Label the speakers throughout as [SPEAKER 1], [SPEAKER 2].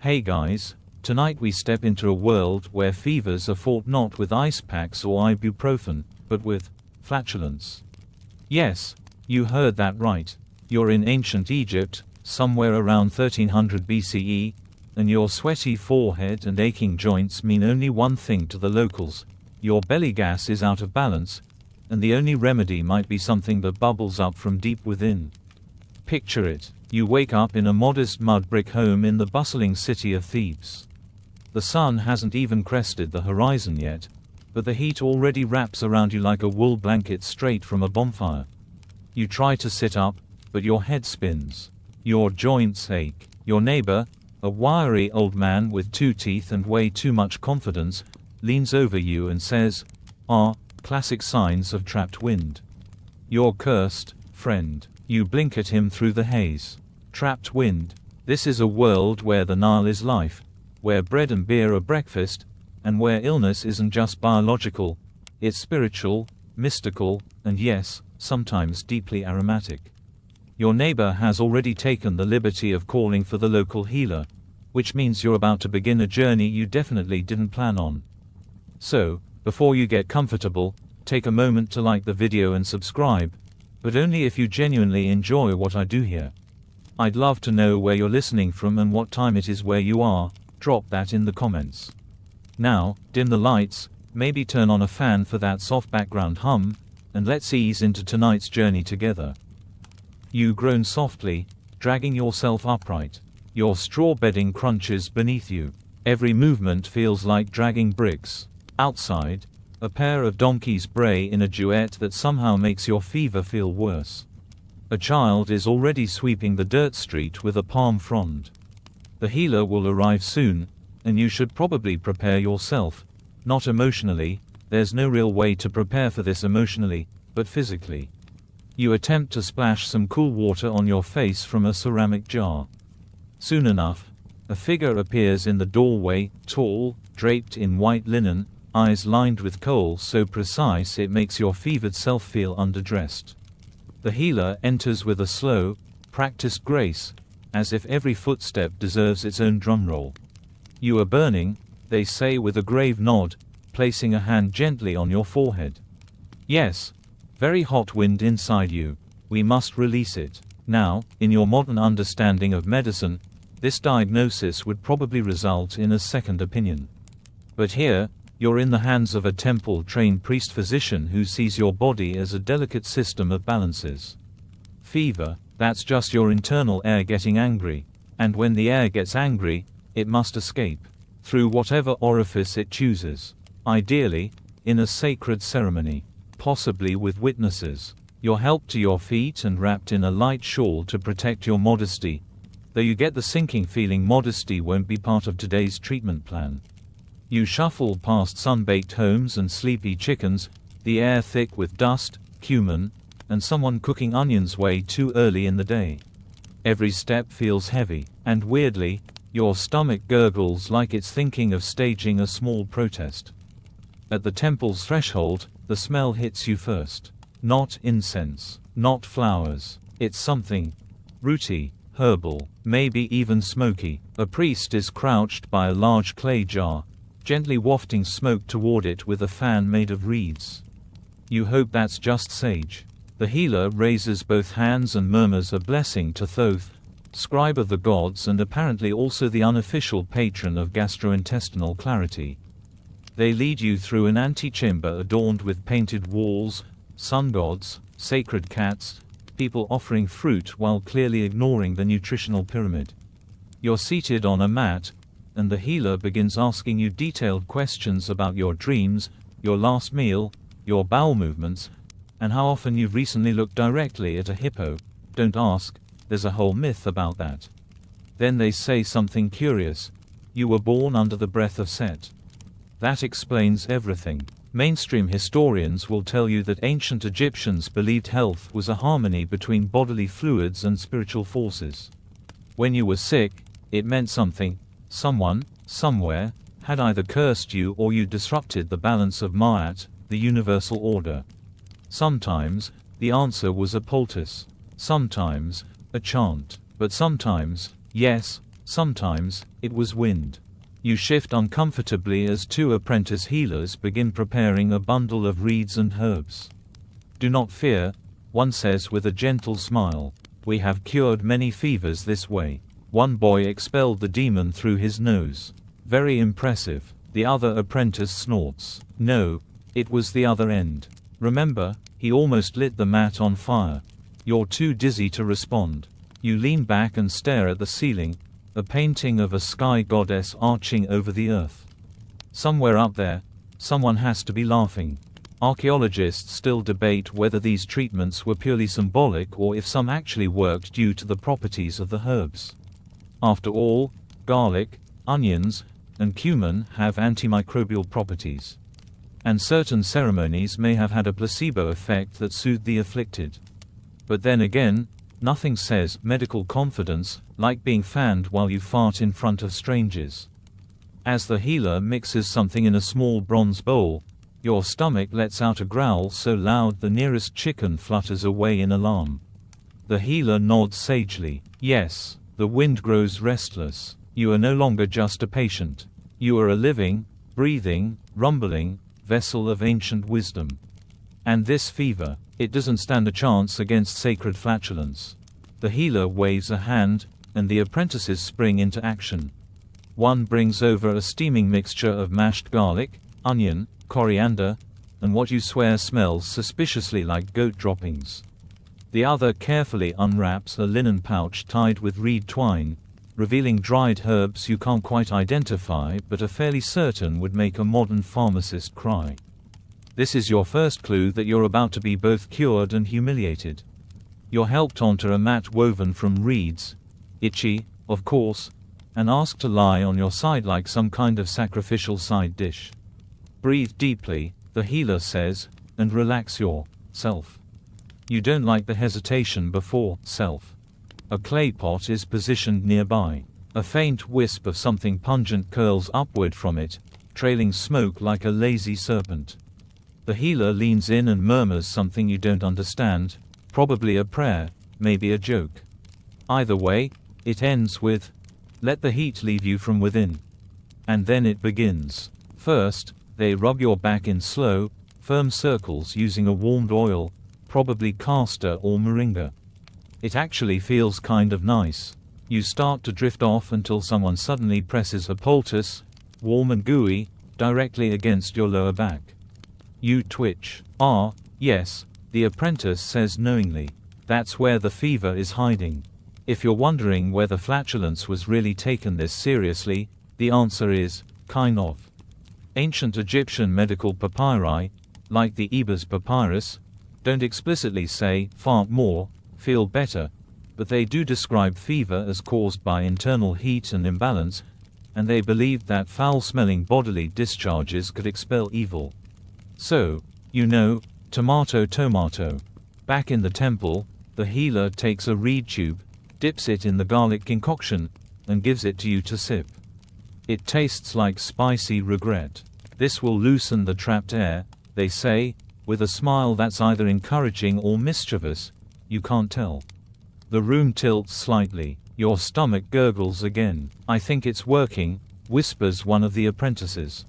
[SPEAKER 1] Hey guys, tonight we step into a world where fevers are fought not with ice packs or ibuprofen, but with flatulence. Yes, you heard that right. You're in ancient Egypt, somewhere around 1300 BCE, and your sweaty forehead and aching joints mean only one thing to the locals: your belly gas is out of balance, and the only remedy might be something that bubbles up from deep within. Picture it. You wake up in a modest mud brick home in the bustling city of Thebes. The sun hasn't even crested the horizon yet, but the heat already wraps around you like a wool blanket straight from a bonfire. You try to sit up, but your head spins. Your joints ache. Your neighbor, a wiry old man with 2 teeth and way too much confidence, leans over you and says, "Ah, classic signs of trapped wind. You're cursed, friend." You blink at him through the haze. Trapped wind. This is a world where the Nile is life, where bread and beer are breakfast, and where illness isn't just biological, it's spiritual, mystical, and yes, sometimes deeply aromatic. Your neighbor has already taken the liberty of calling for the local healer, which means you're about to begin a journey you definitely didn't plan on. So, before you get comfortable, take a moment to like the video and subscribe, but only if you genuinely enjoy what I do here. I'd love to know where you're listening from and what time it is where you are. Drop that in the comments. Now, dim the lights, maybe turn on a fan for that soft background hum, and let's ease into tonight's journey together. You groan softly, dragging yourself upright. Your straw bedding crunches beneath you. Every movement feels like dragging bricks. Outside, a pair of donkeys bray in a duet that somehow makes your fever feel worse. A child is already sweeping the dirt street with a palm frond. The healer will arrive soon, and you should probably prepare yourself. Not emotionally, there's no real way to prepare for this emotionally, but physically. You attempt to splash some cool water on your face from a ceramic jar. Soon enough, a figure appears in the doorway, tall, draped in white linen, eyes lined with kohl so precise it makes your fevered self feel underdressed. The healer enters with a slow, practiced grace, as if every footstep deserves its own drumroll. "You are burning," they say with a grave nod, placing a hand gently on your forehead. "Yes. Very hot wind inside you. We must release it." Now, in your modern understanding of medicine, this diagnosis would probably result in a second opinion. But here, you're in the hands of a temple-trained priest-physician who sees your body as a delicate system of balances. Fever, that's just your internal air getting angry, and when the air gets angry, it must escape, through whatever orifice it chooses. Ideally, in a sacred ceremony, possibly with witnesses. You're helped to your feet and wrapped in a light shawl to protect your modesty, though you get the sinking feeling modesty won't be part of today's treatment plan. You shuffle past sun-baked homes and sleepy chickens, the air thick with dust, cumin, and someone cooking onions way too early in the day. Every step feels heavy, and weirdly, your stomach gurgles like it's thinking of staging a small protest. At the temple's threshold, the smell hits you first. Not incense, not flowers. It's something rooty, herbal, maybe even smoky. A priest is crouched by a large clay jar, gently wafting smoke toward it with a fan made of reeds. You hope that's just sage. The healer raises both hands and murmurs a blessing to Thoth, scribe of the gods and apparently also the unofficial patron of gastrointestinal clarity. They lead you through an antechamber adorned with painted walls, sun gods, sacred cats, people offering fruit while clearly ignoring the nutritional pyramid. You're seated on a mat, and the healer begins asking you detailed questions about your dreams, your last meal, your bowel movements, and how often you've recently looked directly at a hippo. Don't ask, there's a whole myth about that. Then they say something curious: you were born under the breath of Set. That explains everything. Mainstream historians will tell you that ancient Egyptians believed health was a harmony between bodily fluids and spiritual forces. When you were sick, it meant something. Someone, somewhere, had either cursed you or you disrupted the balance of Ma'at, the universal order. Sometimes, the answer was a poultice. Sometimes, a chant. But sometimes, yes, Sometimes, it was wind. You shift uncomfortably as two apprentice healers begin preparing a bundle of reeds and herbs. "Do not fear," one says with a gentle smile. "We have cured many fevers this way." One boy expelled the demon through his nose. "Very impressive." The other apprentice snorts. "No, it was the other end. Remember, he almost lit the mat on fire." You're too dizzy to respond. You lean back and stare at the ceiling, a painting of a sky goddess arching over the earth. Somewhere up there, someone has to be laughing. Archaeologists still debate whether these treatments were purely symbolic or if some actually worked due to the properties of the herbs. After all, garlic, onions, and cumin have antimicrobial properties. And certain ceremonies may have had a placebo effect that soothed the afflicted. But then again, nothing says medical confidence like being fanned while you fart in front of strangers. As the healer mixes something in a small bronze bowl, your stomach lets out a growl so loud the nearest chicken flutters away in alarm. The healer nods sagely. Yes, the wind grows restless. You are no longer just a patient. You are a living, breathing, rumbling vessel of ancient wisdom. And this fever, it doesn't stand a chance against sacred flatulence. The healer waves a hand, and the apprentices spring into action. One brings over a steaming mixture of mashed garlic, onion, coriander, and what you swear smells suspiciously like goat droppings. The other carefully unwraps a linen pouch tied with reed twine, revealing dried herbs you can't quite identify but are fairly certain would make a modern pharmacist cry. This is your first clue that you're about to be both cured and humiliated. You're helped onto a mat woven from reeds, itchy, of course, and asked to lie on your side like some kind of sacrificial side dish. Breathe deeply, the healer says, and relax yourself. You don't like the hesitation before self. A clay pot is positioned nearby. A faint wisp of something pungent curls upward from it, trailing smoke like a lazy serpent. The healer leans in and murmurs something you don't understand, probably a prayer, maybe a joke. Either way, it ends with, "Let the heat leave you from within." And then it begins. First, they rub your back in slow, firm circles using a warmed oil, probably castor or moringa. It actually feels kind of nice. You start to drift off until someone suddenly presses a poultice, warm and gooey, directly against your lower back. You twitch. "Ah, yes," the apprentice says knowingly. "That's where the fever is hiding." If you're wondering whether flatulence was really taken this seriously, the answer is, kind of. Ancient Egyptian medical papyri, like the Ebers Papyrus, don't explicitly say, "fart more, feel better," but they do describe fever as caused by internal heat and imbalance, and they believed that foul-smelling bodily discharges could expel evil. So, tomato. Back in the temple, the healer takes a reed tube, dips it in the garlic concoction, and gives it to you to sip. It tastes like spicy regret. "This will loosen the trapped air," they say, with a smile that's either encouraging or mischievous, you can't tell. The room tilts slightly. Your stomach gurgles again. "I think it's working," whispers one of the apprentices.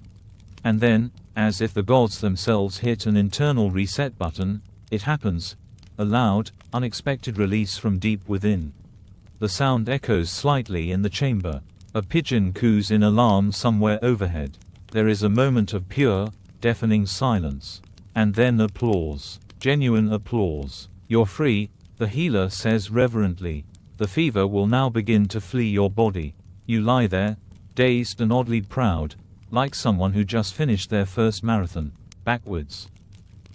[SPEAKER 1] And then, as if the gods themselves hit an internal reset button, it happens. A loud, unexpected release from deep within. The sound echoes slightly in the chamber. A pigeon coos in alarm somewhere overhead. There is a moment of pure, deafening silence. And then applause. Genuine applause. "You're free," the healer says reverently. "The fever will now begin to flee your body." You lie there, dazed and oddly proud, like someone who just finished their first marathon. Backwards.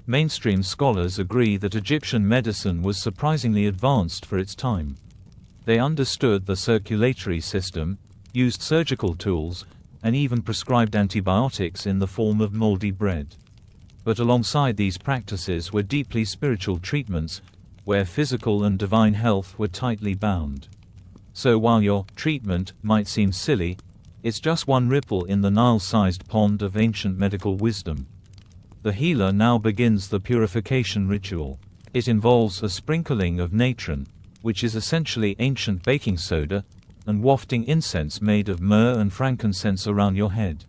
[SPEAKER 1] Mainstream scholars agree that Egyptian medicine was surprisingly advanced for its time. They understood the circulatory system, used surgical tools, and even prescribed antibiotics in the form of moldy bread. But alongside these practices were deeply spiritual treatments, where physical and divine health were tightly bound. So while your treatment might seem silly, it's just one ripple in the Nile-sized pond of ancient medical wisdom. The healer now begins the purification ritual. It involves a sprinkling of natron, which is essentially ancient baking soda, and wafting incense made of myrrh and frankincense around your head.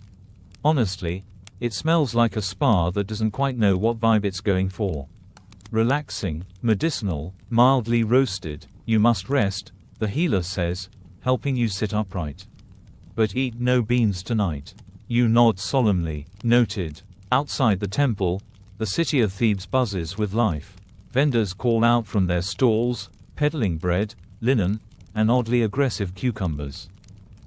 [SPEAKER 1] Honestly, it smells like a spa that doesn't quite know what vibe it's going for. Relaxing, medicinal, mildly roasted, you must rest, the healer says, helping you sit upright. But eat no beans tonight. You nod solemnly. Noted. Outside the temple, the city of Thebes buzzes with life. Vendors call out from their stalls, peddling bread, linen, and oddly aggressive cucumbers.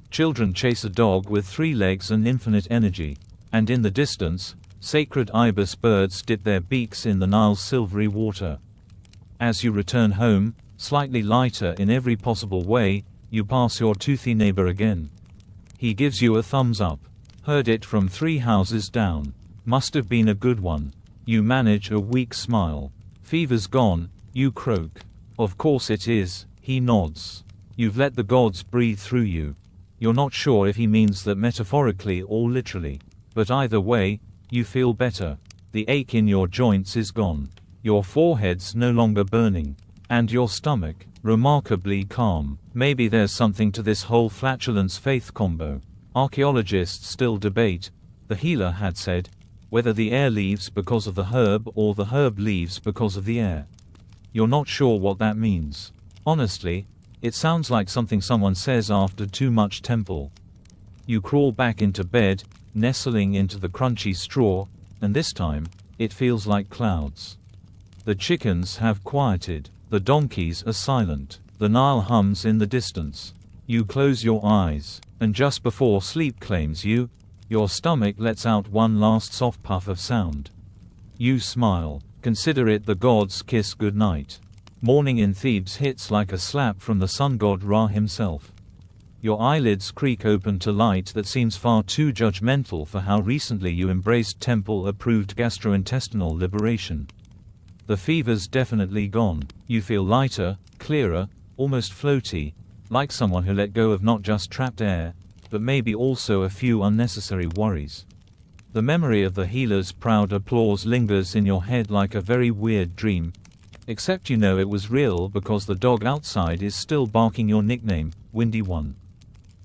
[SPEAKER 1] Children chase a dog with 3 legs and infinite energy. And in the distance, sacred ibis birds dip their beaks in the Nile's silvery water. As you return home, slightly lighter in every possible way, you pass your toothy neighbor again. He gives you a thumbs up. Heard it from 3 houses down. Must have been a good one. You manage a weak smile. Fever's gone, you croak. Of course it is, he nods. You've let the gods breathe through you. You're not sure if he means that metaphorically or literally. But either way, you feel better. The ache in your joints is gone. Your forehead's no longer burning. And your stomach, remarkably calm. Maybe there's something to this whole flatulence faith combo. Archaeologists still debate, the healer had said, whether the air leaves because of the herb or the herb leaves because of the air. You're not sure what that means. Honestly, it sounds like something someone says after too much temple. You crawl back into bed, nestling into the crunchy straw, and this time, it feels like clouds. The chickens have quieted. The donkeys are silent. The Nile hums in the distance. You close your eyes, and just before sleep claims you, your stomach lets out one last soft puff of sound. You smile. Consider it the gods' kiss goodnight. Morning in Thebes hits like a slap from the sun god Ra himself. Your eyelids creak open to light that seems far too judgmental for how recently you embraced temple-approved gastrointestinal liberation. The fever's definitely gone. You feel lighter, clearer, almost floaty, like someone who let go of not just trapped air, but maybe also a few unnecessary worries. The memory of the healer's proud applause lingers in your head like a very weird dream, except you know it was real because the dog outside is still barking your nickname, Windy One.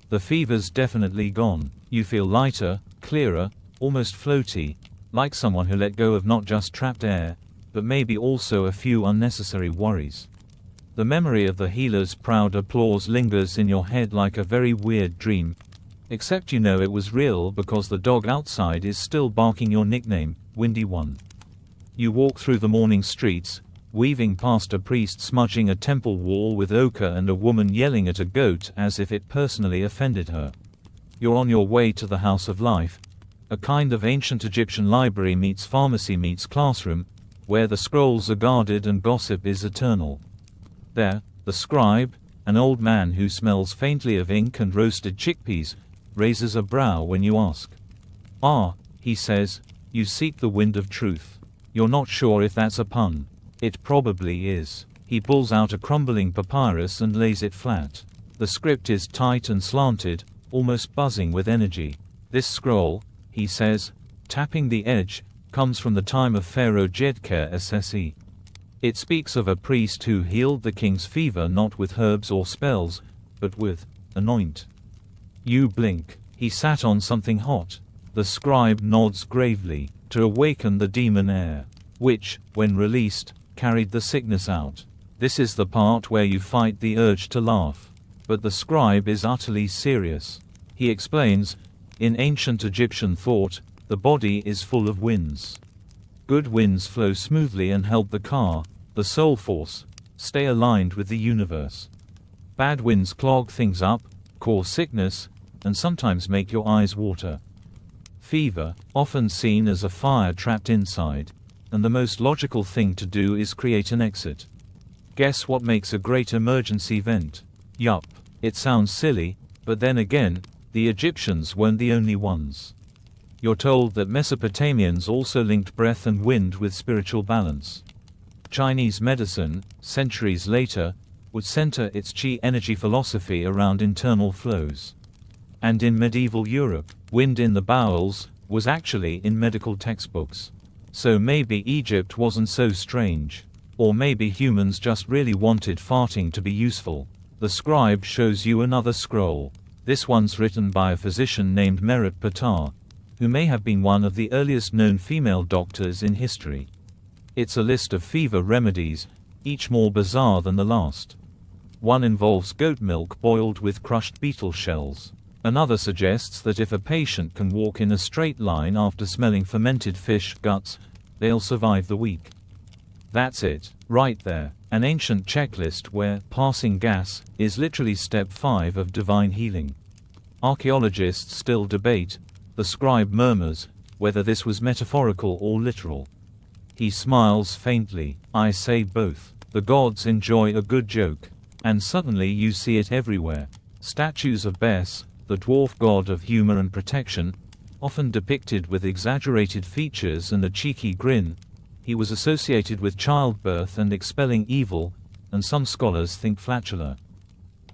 [SPEAKER 1] The fever's definitely gone. You feel lighter, clearer, almost floaty, like someone who let go of not just trapped air, but maybe also a few unnecessary worries. The memory of the healer's proud applause lingers in your head like a very weird dream, except you know it was real because the dog outside is still barking your nickname, Windy One. You walk through the morning streets, weaving past a priest smudging a temple wall with ochre and a woman yelling at a goat as if it personally offended her. You're on your way to the House of Life, a kind of ancient Egyptian library meets pharmacy meets classroom, where the scrolls are guarded and gossip is eternal. There, the scribe, an old man who smells faintly of ink and roasted chickpeas, raises a brow when you ask. Ah, he says, you seek the wind of truth. You're not sure if that's a pun. It probably is. He pulls out a crumbling papyrus and lays it flat. The script is tight and slanted, almost buzzing with energy. This scroll, he says, tapping the edge, comes from the time of Pharaoh Jedker Sse. It speaks of a priest who healed the king's fever not with herbs or spells, but with anoint. You blink. He sat on something hot. The scribe nods gravely, to awaken the demon air, which, when released, carried the sickness out. This is the part where you fight the urge to laugh. But the scribe is utterly serious. He explains, in ancient Egyptian thought, the body is full of winds. Good winds flow smoothly and help the car, the soul force, stay aligned with the universe. Bad winds clog things up, cause sickness, and sometimes make your eyes water. Fever, often seen as a fire trapped inside, and the most logical thing to do is create an exit. Guess what makes a great emergency vent? Yup. It sounds silly, but then again, the Egyptians weren't the only ones. You're told that Mesopotamians also linked breath and wind with spiritual balance. Chinese medicine, centuries later, would center its qi energy philosophy around internal flows. And in medieval Europe, wind in the bowels was actually in medical textbooks. So maybe Egypt wasn't so strange. Or maybe humans just really wanted farting to be useful. The scribe shows you another scroll. This one's written by a physician named Merit Patar, who may have been one of the earliest known female doctors in history. It's a list of fever remedies, each more bizarre than the last. One involves goat milk boiled with crushed beetle shells. Another suggests that if a patient can walk in a straight line after smelling fermented fish guts, they'll survive the week. That's it, right there, an ancient checklist where passing gas is literally step 5 of divine healing. Archaeologists still debate, the scribe murmurs, whether this was metaphorical or literal. He smiles faintly. I say both. The gods enjoy a good joke. And suddenly you see it everywhere. Statues of Bes, the dwarf god of humor and protection, often depicted with exaggerated features and a cheeky grin. He was associated with childbirth and expelling evil, and some scholars think flatula.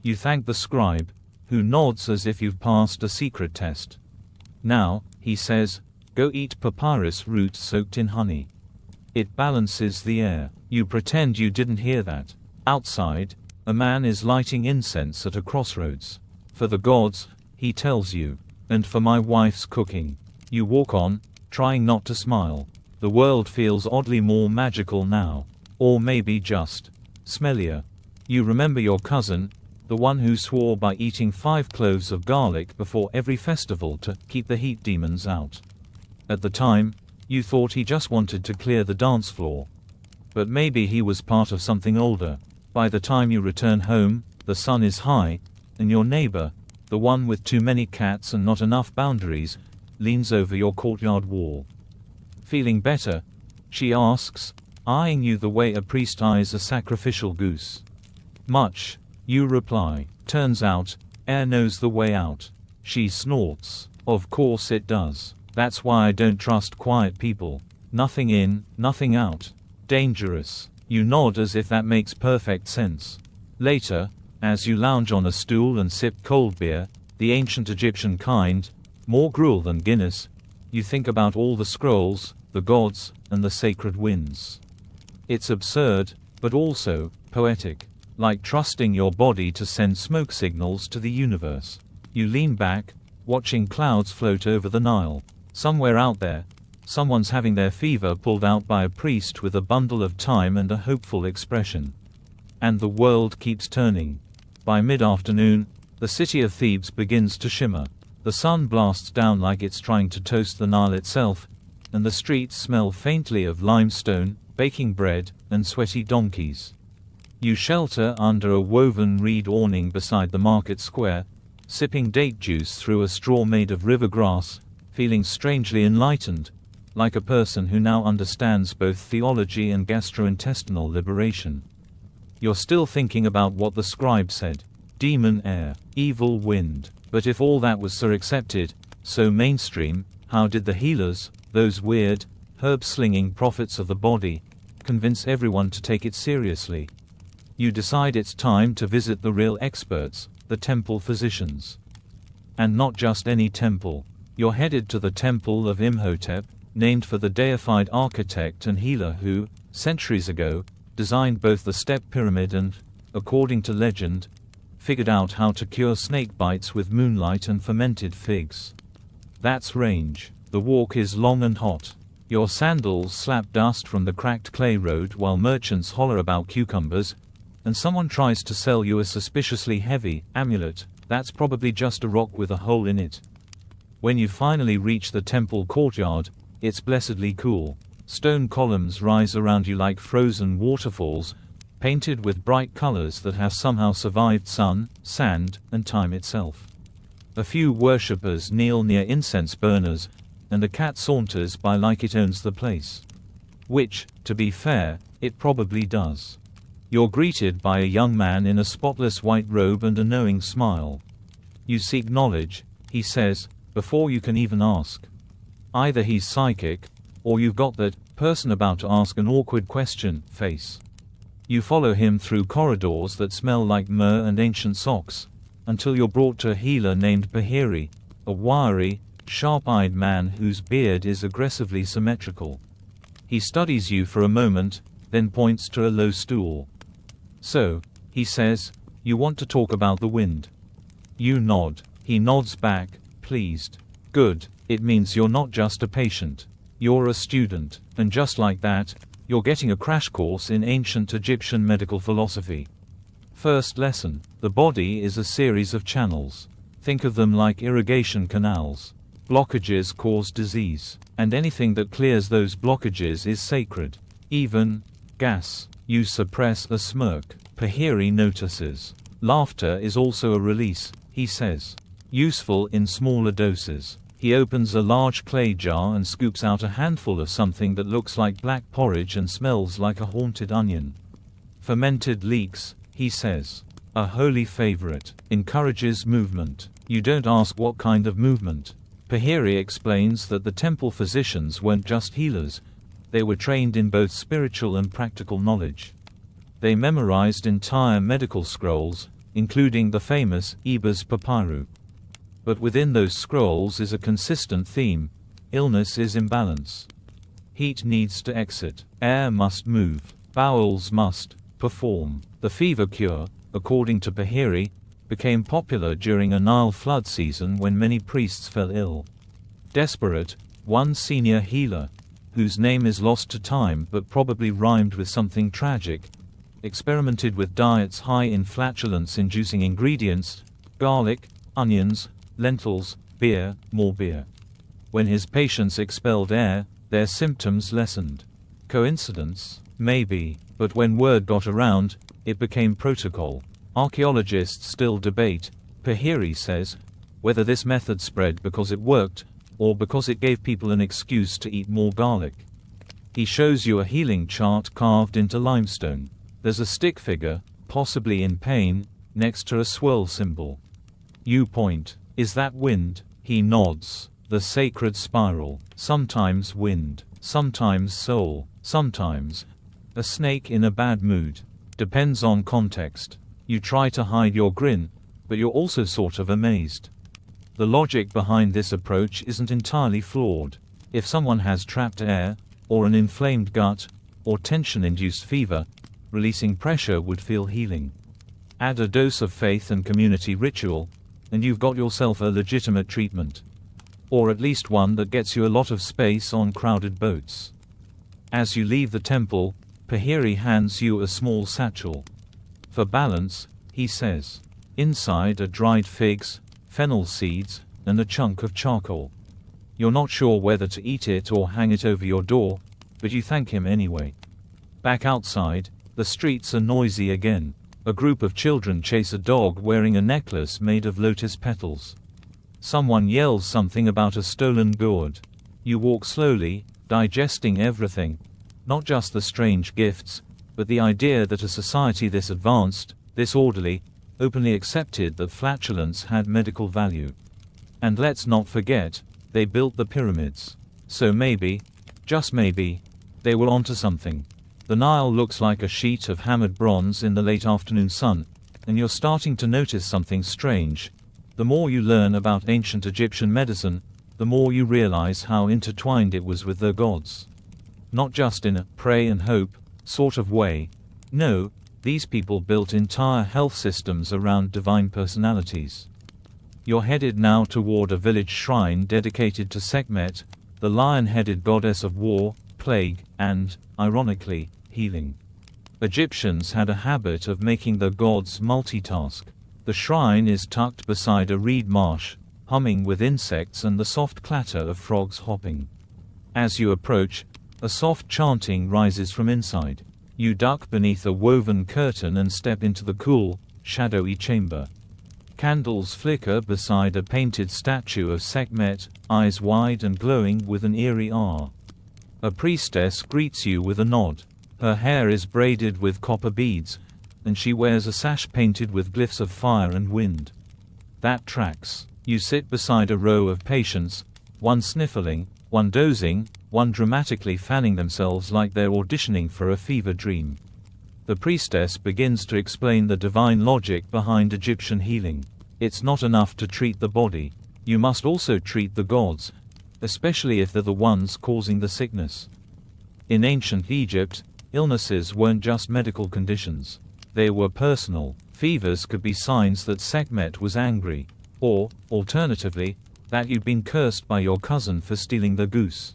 [SPEAKER 1] You thank the scribe, who nods as if you've passed a secret test. Now, he says, go eat papyrus roots soaked in honey. It balances the air. You pretend you didn't hear that. Outside, a man is lighting incense at a crossroads. For the gods, he tells you, and for my wife's cooking. You walk on, trying not to smile. The world feels oddly more magical now. Or maybe just smellier. You remember your cousin, the one who swore by eating 5 cloves of garlic before every festival to keep the heat demons out. At the time, you thought he just wanted to clear the dance floor. But maybe he was part of something older. By the time you return home, the sun is high, and your neighbor, the one with too many cats and not enough boundaries, leans over your courtyard wall. Feeling better? She asks, eyeing you the way a priest eyes a sacrificial goose. Much, you reply. Turns out, air knows the way out. She snorts. Of course it does. That's why I don't trust quiet people. Nothing in, nothing out. Dangerous. You nod as if that makes perfect sense. Later, as you lounge on a stool and sip cold beer, the ancient Egyptian kind, more gruel than Guinness, you think about all the scrolls, the gods, and the sacred winds. It's absurd, but also poetic. Like trusting your body to send smoke signals to the universe. You lean back, watching clouds float over the Nile. Somewhere out there, someone's having their fever pulled out by a priest with a bundle of thyme and a hopeful expression. And the world keeps turning. By mid-afternoon, the city of Thebes begins to shimmer. The sun blasts down like it's trying to toast the Nile itself, and the streets smell faintly of limestone, baking bread, and sweaty donkeys. You shelter under a woven reed awning beside the market square, sipping date juice through a straw made of river grass, feeling strangely enlightened, like a person who now understands both theology and gastrointestinal liberation. You're still thinking about what the scribe said. Demon air, evil wind. But if all that was so accepted, so mainstream, how did the healers, those weird, herb-slinging prophets of the body, convince everyone to take it seriously? You decide it's time to visit the real experts, the temple physicians. And not just any temple. You're headed to the temple of Imhotep, named for the deified architect and healer who, centuries ago, designed both the step pyramid and, according to legend, figured out how to cure snake bites with moonlight and fermented figs. That's range. The walk is long and hot. Your sandals slap dust from the cracked clay road while merchants holler about cucumbers, and someone tries to sell you a suspiciously heavy amulet that's probably just a rock with a hole in it. When you finally reach the temple courtyard, it's blessedly cool. Stone columns rise around you like frozen waterfalls, painted with bright colors that have somehow survived sun, sand, and time itself. A few worshippers kneel near incense burners, and a cat saunters by like it owns the place. Which, to be fair, it probably does. You're greeted by a young man in a spotless white robe and a knowing smile. You seek knowledge, he says, before you can even ask. Either he's psychic, or you've got that person about to ask an awkward question face. You follow him through corridors that smell like myrrh and ancient socks, until you're brought to a healer named Bahiri, a wiry, sharp-eyed man whose beard is aggressively symmetrical. He studies you for a moment, then points to a low stool. So, he says, You want to talk about the wind. You nod. He nods back, pleased. Good, it means you're not just a patient. You're a student, and just like that, you're getting a crash course in ancient Egyptian medical philosophy. First lesson: the body is a series of channels. Think of them like irrigation canals. Blockages cause disease, and anything that clears those blockages is sacred. Even gas. You suppress a smirk. Pahiri notices. Laughter is also a release, he says. Useful in smaller doses. He opens a large clay jar and scoops out a handful of something that looks like black porridge and smells like a haunted onion. Fermented leeks, he says. A holy favorite. Encourages movement. You don't ask what kind of movement. Pahiri explains that the temple physicians weren't just healers, they were trained in both spiritual and practical knowledge. They memorized entire medical scrolls, including the famous Ebers Papyrus. But within those scrolls is a consistent theme: illness is imbalance. Heat needs to exit, air must move, bowels must perform. The fever cure, according to Pahiri, became popular during a Nile flood season when many priests fell ill. Desperate, one senior healer, whose name is lost to time but probably rhymed with something tragic, experimented with diets high in flatulence-inducing ingredients: garlic, onions, lentils, beer, more beer. When his patients expelled air, their symptoms lessened. Coincidence? Maybe, but when word got around, it became protocol. Archaeologists still debate, Pahiri says, whether this method spread because it worked, or because it gave people an excuse to eat more garlic. He shows you a healing chart carved into limestone. There's a stick figure, possibly in pain, next to a swirl symbol. You point. Is that wind? He nods. The sacred spiral. Sometimes wind, sometimes soul, sometimes a snake in a bad mood. Depends on context. You try to hide your grin, but you're also sort of amazed. The logic behind this approach isn't entirely flawed. If someone has trapped air, or an inflamed gut, or tension-induced fever, releasing pressure would feel healing. Add a dose of faith and community ritual, and you've got yourself a legitimate treatment. Or at least one that gets you a lot of space on crowded boats. As you leave the temple, Pahiri hands you a small satchel. For balance, he says. Inside are dried figs, fennel seeds, and a chunk of charcoal. You're not sure whether to eat it or hang it over your door, but you thank him anyway. Back outside, the streets are noisy again. A group of children chase a dog wearing a necklace made of lotus petals. Someone yells something about a stolen gourd. You walk slowly, digesting everything. Not just the strange gifts, but the idea that a society this advanced, this orderly, openly accepted that flatulence had medical value. And let's not forget, they built the pyramids. So maybe, just maybe, they were onto something. The Nile looks like a sheet of hammered bronze in the late afternoon sun, and you're starting to notice something strange. The more you learn about ancient Egyptian medicine, the more you realize how intertwined it was with their gods. Not just in a pray and hope sort of way. No, these people built entire health systems around divine personalities. You're headed now toward a village shrine dedicated to Sekhmet, the lion-headed goddess of war, plague, and, ironically, healing. Egyptians had a habit of making their gods multitask. The shrine is tucked beside a reed marsh, humming with insects and the soft clatter of frogs hopping. As you approach, a soft chanting rises from inside. You duck beneath a woven curtain and step into the cool, shadowy chamber. Candles flicker beside a painted statue of Sekhmet, eyes wide and glowing with an eerie awe. A priestess greets you with a nod. Her hair is braided with copper beads, and she wears a sash painted with glyphs of fire and wind. That tracks. You sit beside a row of patients, one sniffling, one dozing, one dramatically fanning themselves like they're auditioning for a fever dream. The priestess begins to explain the divine logic behind Egyptian healing. It's not enough to treat the body. You must also treat the gods, especially if they're the ones causing the sickness. In ancient Egypt, illnesses weren't just medical conditions. They were personal, Fevers could be signs that Sekhmet was angry, or, alternatively, that you'd been cursed by your cousin for stealing the goose.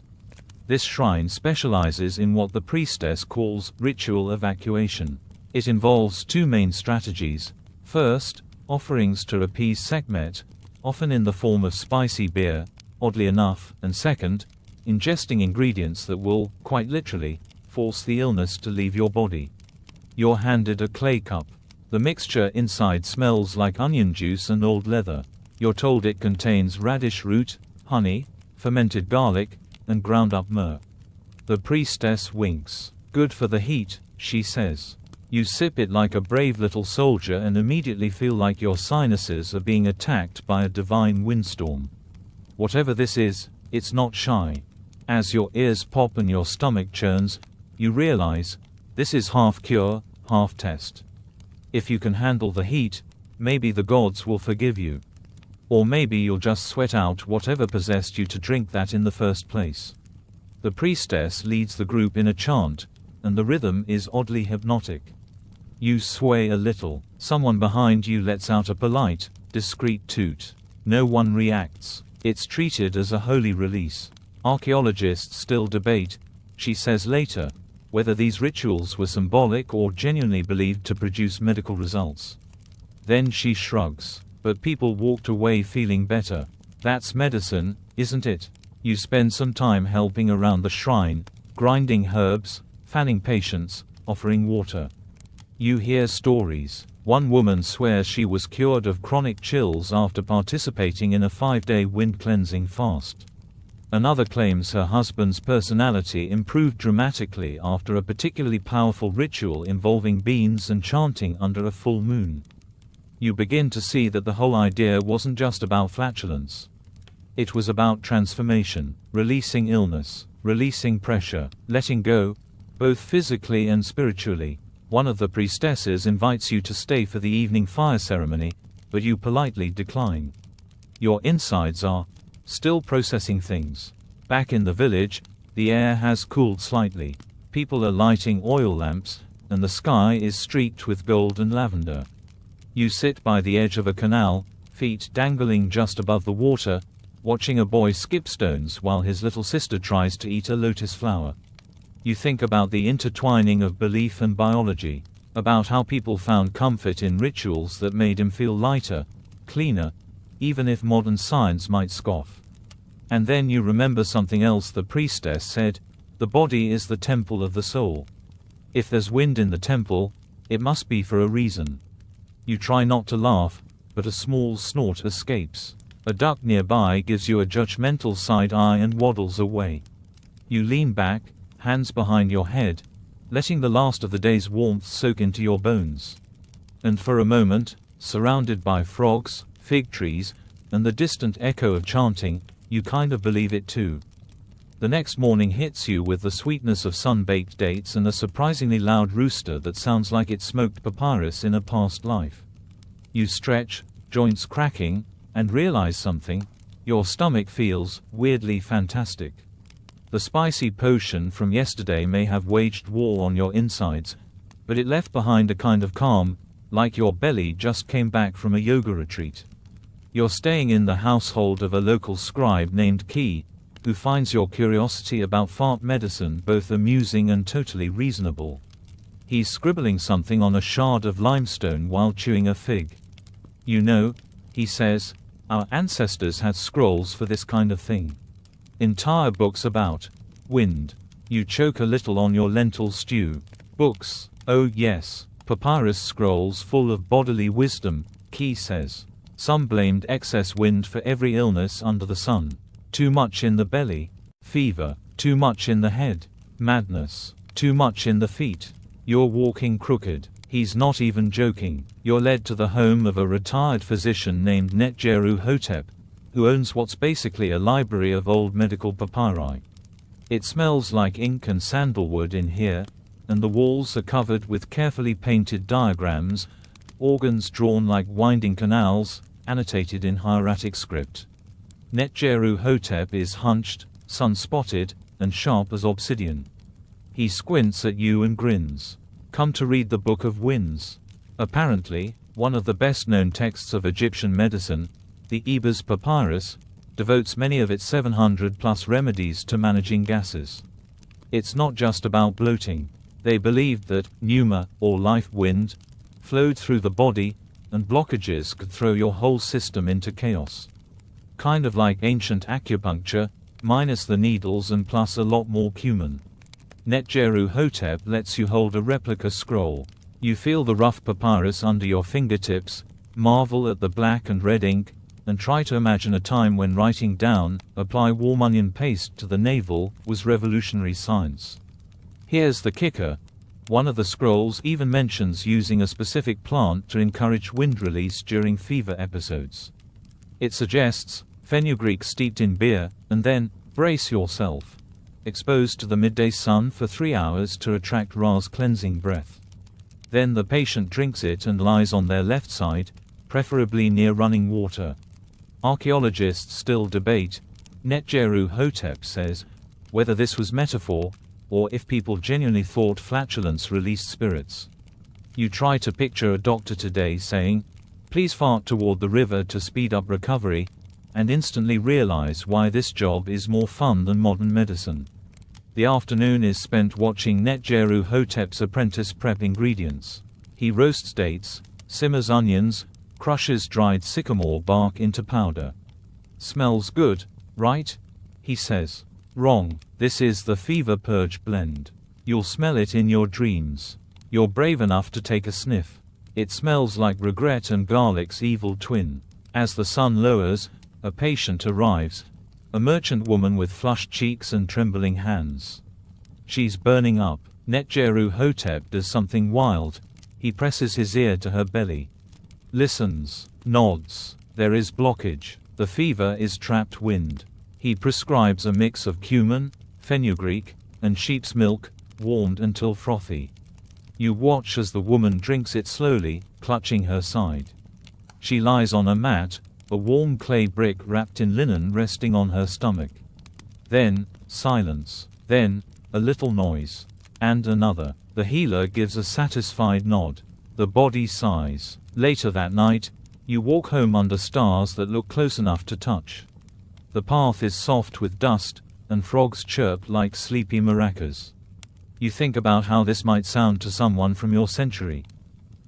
[SPEAKER 1] This shrine specializes in what the priestess calls ritual evacuation. It involves two main strategies. First, offerings to appease Sekhmet, often in the form of spicy beer, oddly enough, and second, ingesting ingredients that will, quite literally, force the illness to leave your body. You're handed a clay cup. The mixture inside smells like onion juice and old leather. You're told it contains radish root, honey, fermented garlic, and ground up myrrh. The priestess winks. Good for the heat, she says. You sip it like a brave little soldier and immediately feel like your sinuses are being attacked by a divine windstorm. Whatever this is, it's not shy. As your ears pop and your stomach churns, you realize, this is half cure, half test. If you can handle the heat, maybe the gods will forgive you. Or maybe you'll just sweat out whatever possessed you to drink that in the first place. The priestess leads the group in a chant, and the rhythm is oddly hypnotic. You sway a little. Someone behind you lets out a polite, discreet toot. No one reacts. It's treated as a holy release. Archaeologists still debate, she says later, whether these rituals were symbolic or genuinely believed to produce medical results. Then she shrugs. But people walked away feeling better. That's medicine, isn't it? You spend some time helping around the shrine, grinding herbs, fanning patients, offering water. You hear stories. One woman swears she was cured of chronic chills after participating in a 5-day wind-cleansing fast. Another claims her husband's personality improved dramatically after a particularly powerful ritual involving beans and chanting under a full moon. You begin to see that the whole idea wasn't just about flatulence. It was about transformation, releasing illness, releasing pressure, letting go, both physically and spiritually. One of the priestesses invites you to stay for the evening fire ceremony, but you politely decline. Your insides are still processing things. Back in the village, the air has cooled slightly. People are lighting oil lamps, and the sky is streaked with gold and lavender. You sit by the edge of a canal, feet dangling just above the water, watching a boy skip stones while his little sister tries to eat a lotus flower. You think about the intertwining of belief and biology, about how people found comfort in rituals that made him feel lighter, cleaner, even if modern science might scoff. And then you remember something else the priestess said, the body is the temple of the soul. If there's wind in the temple, it must be for a reason. You try not to laugh, but a small snort escapes. A duck nearby gives you a judgmental side eye and waddles away. You lean back, hands behind your head, letting the last of the day's warmth soak into your bones. And for a moment, surrounded by frogs, fig trees, and the distant echo of chanting, you kind of believe it too. The next morning hits you with the sweetness of sun-baked dates and a surprisingly loud rooster that sounds like it smoked papyrus in a past life. You stretch, joints cracking, and realize something. Your stomach feels weirdly fantastic. The spicy potion from yesterday may have waged war on your insides, but it left behind a kind of calm, like your belly just came back from a yoga retreat. You're staying in the household of a local scribe named Key, who finds your curiosity about fart medicine both amusing and totally reasonable. He's scribbling something on a shard of limestone while chewing a fig. You know, he says, our ancestors had scrolls for this kind of thing. Entire books about wind. You choke a little on your lentil stew. Books, oh yes, papyrus scrolls full of bodily wisdom, Key says. Some blamed excess wind for every illness under the sun. Too much in the belly, fever, too much in the head, madness, too much in the feet. You're walking crooked. He's not even joking. You're led to the home of a retired physician named Netjeru Hotep, who owns what's basically a library of old medical papyri. It smells like ink and sandalwood in here, and the walls are covered with carefully painted diagrams, organs drawn like winding canals, annotated in hieratic script. Netjeru Hotep is hunched, sun-spotted, and sharp as obsidian. He squints at you and grins. Come to read the Book of Winds. Apparently, One of the best-known texts of Egyptian medicine, the Ebers Papyrus, devotes many of its 700-plus remedies to managing gases. It's not just about bloating. They believed that pneuma, or life wind, flowed through the body, and blockages could throw your whole system into chaos. Kind of like ancient acupuncture, minus the needles and plus a lot more cumin. Netjeru Hotep lets you hold a replica scroll. You feel the rough papyrus under your fingertips, marvel at the black and red ink, and try to imagine a time when writing down, apply warm onion paste to the navel, was revolutionary science. Here's the kicker. One of the scrolls even mentions using a specific plant to encourage wind release during fever episodes. It suggests fenugreek steeped in beer, and then, brace yourself, exposed to the midday sun for 3 hours to attract Ra's cleansing breath. Then the patient drinks it and lies on their left side, preferably near running water. Archaeologists still debate, Netjeru Hotep says, whether this was metaphor, or if people genuinely thought flatulence released spirits. You try to picture a doctor today saying, "Please fart toward the river to speed up recovery," and instantly realize why this job is more fun than modern medicine. The afternoon is spent watching Netjeru Hotep's apprentice prep ingredients. He roasts dates, simmers onions, crushes dried sycamore bark into powder. "Smells good, right?" he says. "Wrong. This is the fever purge blend. You'll smell it in your dreams. You're brave enough to take a sniff. It smells like regret and garlic's evil twin." As the sun lowers, a patient arrives. A merchant woman with flushed cheeks and trembling hands. She's burning up. Netjeru Hotep does something wild. He presses his ear to her belly. Listens. Nods. There is blockage. The fever is trapped wind. He prescribes a mix of cumin, fenugreek, and sheep's milk, warmed until frothy. You watch as the woman drinks it slowly, clutching her side. She lies on a mat, a warm clay brick wrapped in linen resting on her stomach. Then, silence. Then, a little noise. And another. The healer gives a satisfied nod. The body sighs. Later that night, you walk home under stars that look close enough to touch. The path is soft with dust, and frogs chirp like sleepy maracas. You think about how this might sound to someone from your century.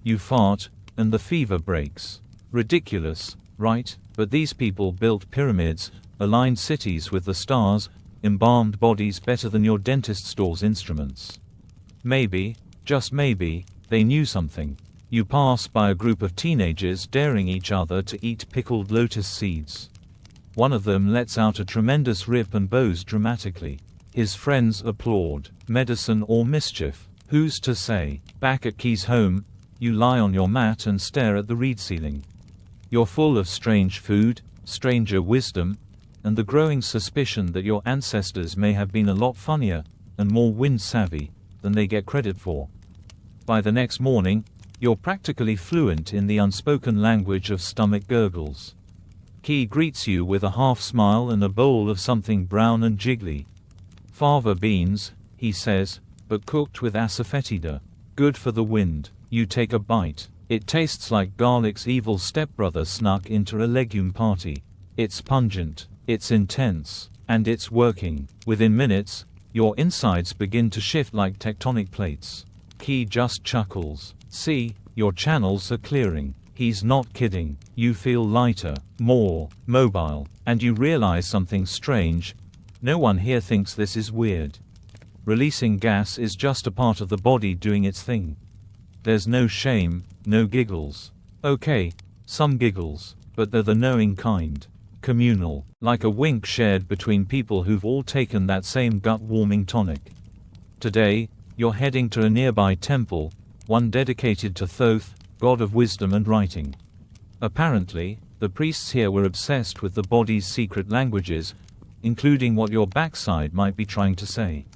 [SPEAKER 1] You fart, and the fever breaks. Ridiculous, right? But these people built pyramids, aligned cities with the stars, embalmed bodies better than your dentist store's instruments. Maybe, just maybe, they knew something. You pass by a group of teenagers daring each other to eat pickled lotus seeds. One of them lets out a tremendous rip and bows dramatically. His friends applaud. Medicine or mischief? Who's to say? Back at Key's home, you lie on your mat and stare at the reed ceiling. You're full of strange food, stranger wisdom, and the growing suspicion that your ancestors may have been a lot funnier, and more wind-savvy, than they get credit for. By the next morning, you're practically fluent in the unspoken language of stomach gurgles. Key greets you with a half-smile and a bowl of something brown and jiggly. "Fava beans," he says, "but cooked with asafoetida. Good for the wind." You take a bite. It tastes like garlic's evil stepbrother snuck into a legume party. It's pungent, it's intense, and it's working. Within minutes, your insides begin to shift like tectonic plates. Key just chuckles. "See, your channels are clearing." He's not kidding. You feel lighter, more mobile, and you realize something strange. No one here thinks this is weird. Releasing gas is just a part of the body doing its thing. There's no shame, no giggles. Okay, some giggles, but they're the knowing kind. Communal, like a wink shared between people who've all taken that same gut-warming tonic. Today, you're heading to a nearby temple, one dedicated to Thoth, god of wisdom and writing. Apparently, the priests here were obsessed with the body's secret languages, including what your backside might be trying to say.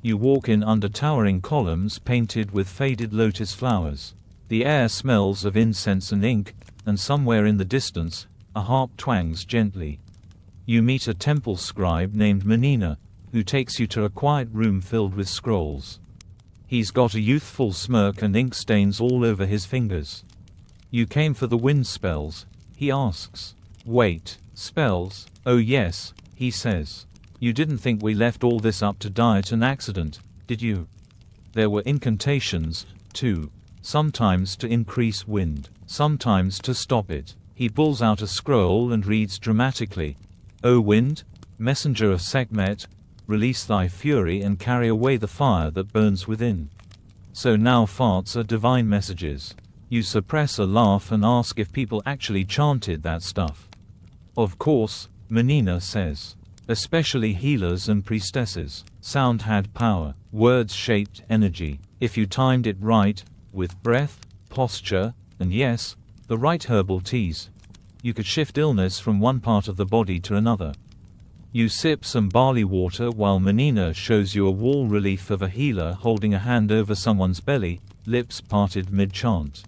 [SPEAKER 1] You walk in under towering columns painted with faded lotus flowers. The air smells of incense and ink, and somewhere in the distance, a harp twangs gently. You meet a temple scribe named Menina, who takes you to a quiet room filled with scrolls. He's got a youthful smirk and ink stains all over his fingers. You came for the wind spells? He asks. Wait, spells? Oh yes, he says. You didn't think we left all this up to diet and accident, did you? There were incantations, too. Sometimes to increase wind, sometimes to stop it. He pulls out a scroll and reads dramatically. O wind, messenger of Sekhmet, release thy fury and carry away the fire that burns within. So now farts are divine messages. You suppress a laugh and ask if people actually chanted that stuff. Of course, Menina says. Especially healers and priestesses. Sound had power. Words shaped energy. If you timed it right, with breath, posture, and yes, the right herbal teas, you could shift illness from one part of the body to another. You sip some barley water while Menina shows you a wall relief of a healer holding a hand over someone's belly, lips parted mid-chant.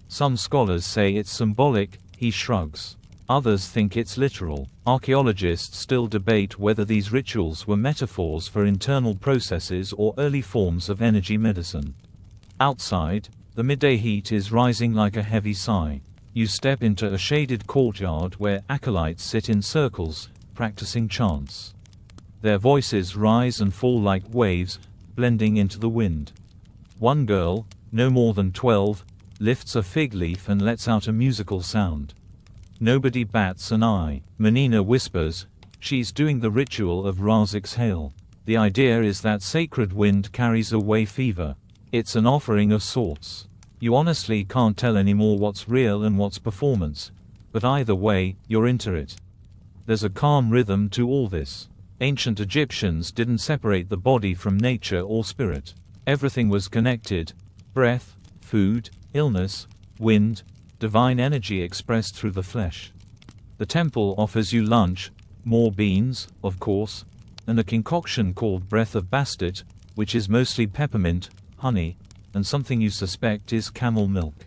[SPEAKER 1] Some scholars say it's symbolic, he shrugs. Others think it's literal. Archaeologists still debate whether these rituals were metaphors for internal processes or early forms of energy medicine. Outside, the midday heat is rising like a heavy sigh. You step into a shaded courtyard where acolytes sit in circles, practicing chants. Their voices rise and fall like waves, blending into the wind. One girl, no more than 12, lifts a fig leaf and lets out a musical sound. Nobody bats an eye. Menina whispers, she's doing the ritual of Ra's exhale. The idea is that sacred wind carries away fever. It's an offering of sorts. You honestly can't tell anymore what's real and what's performance, but either way, you're into it. There's a calm rhythm to all this. Ancient Egyptians didn't separate the body from nature or spirit. Everything was connected: breath, food, illness, wind, divine energy expressed through the flesh. The temple offers you lunch, more beans, of course, and a concoction called breath of bastet, which is mostly peppermint, honey, and something you suspect is camel milk.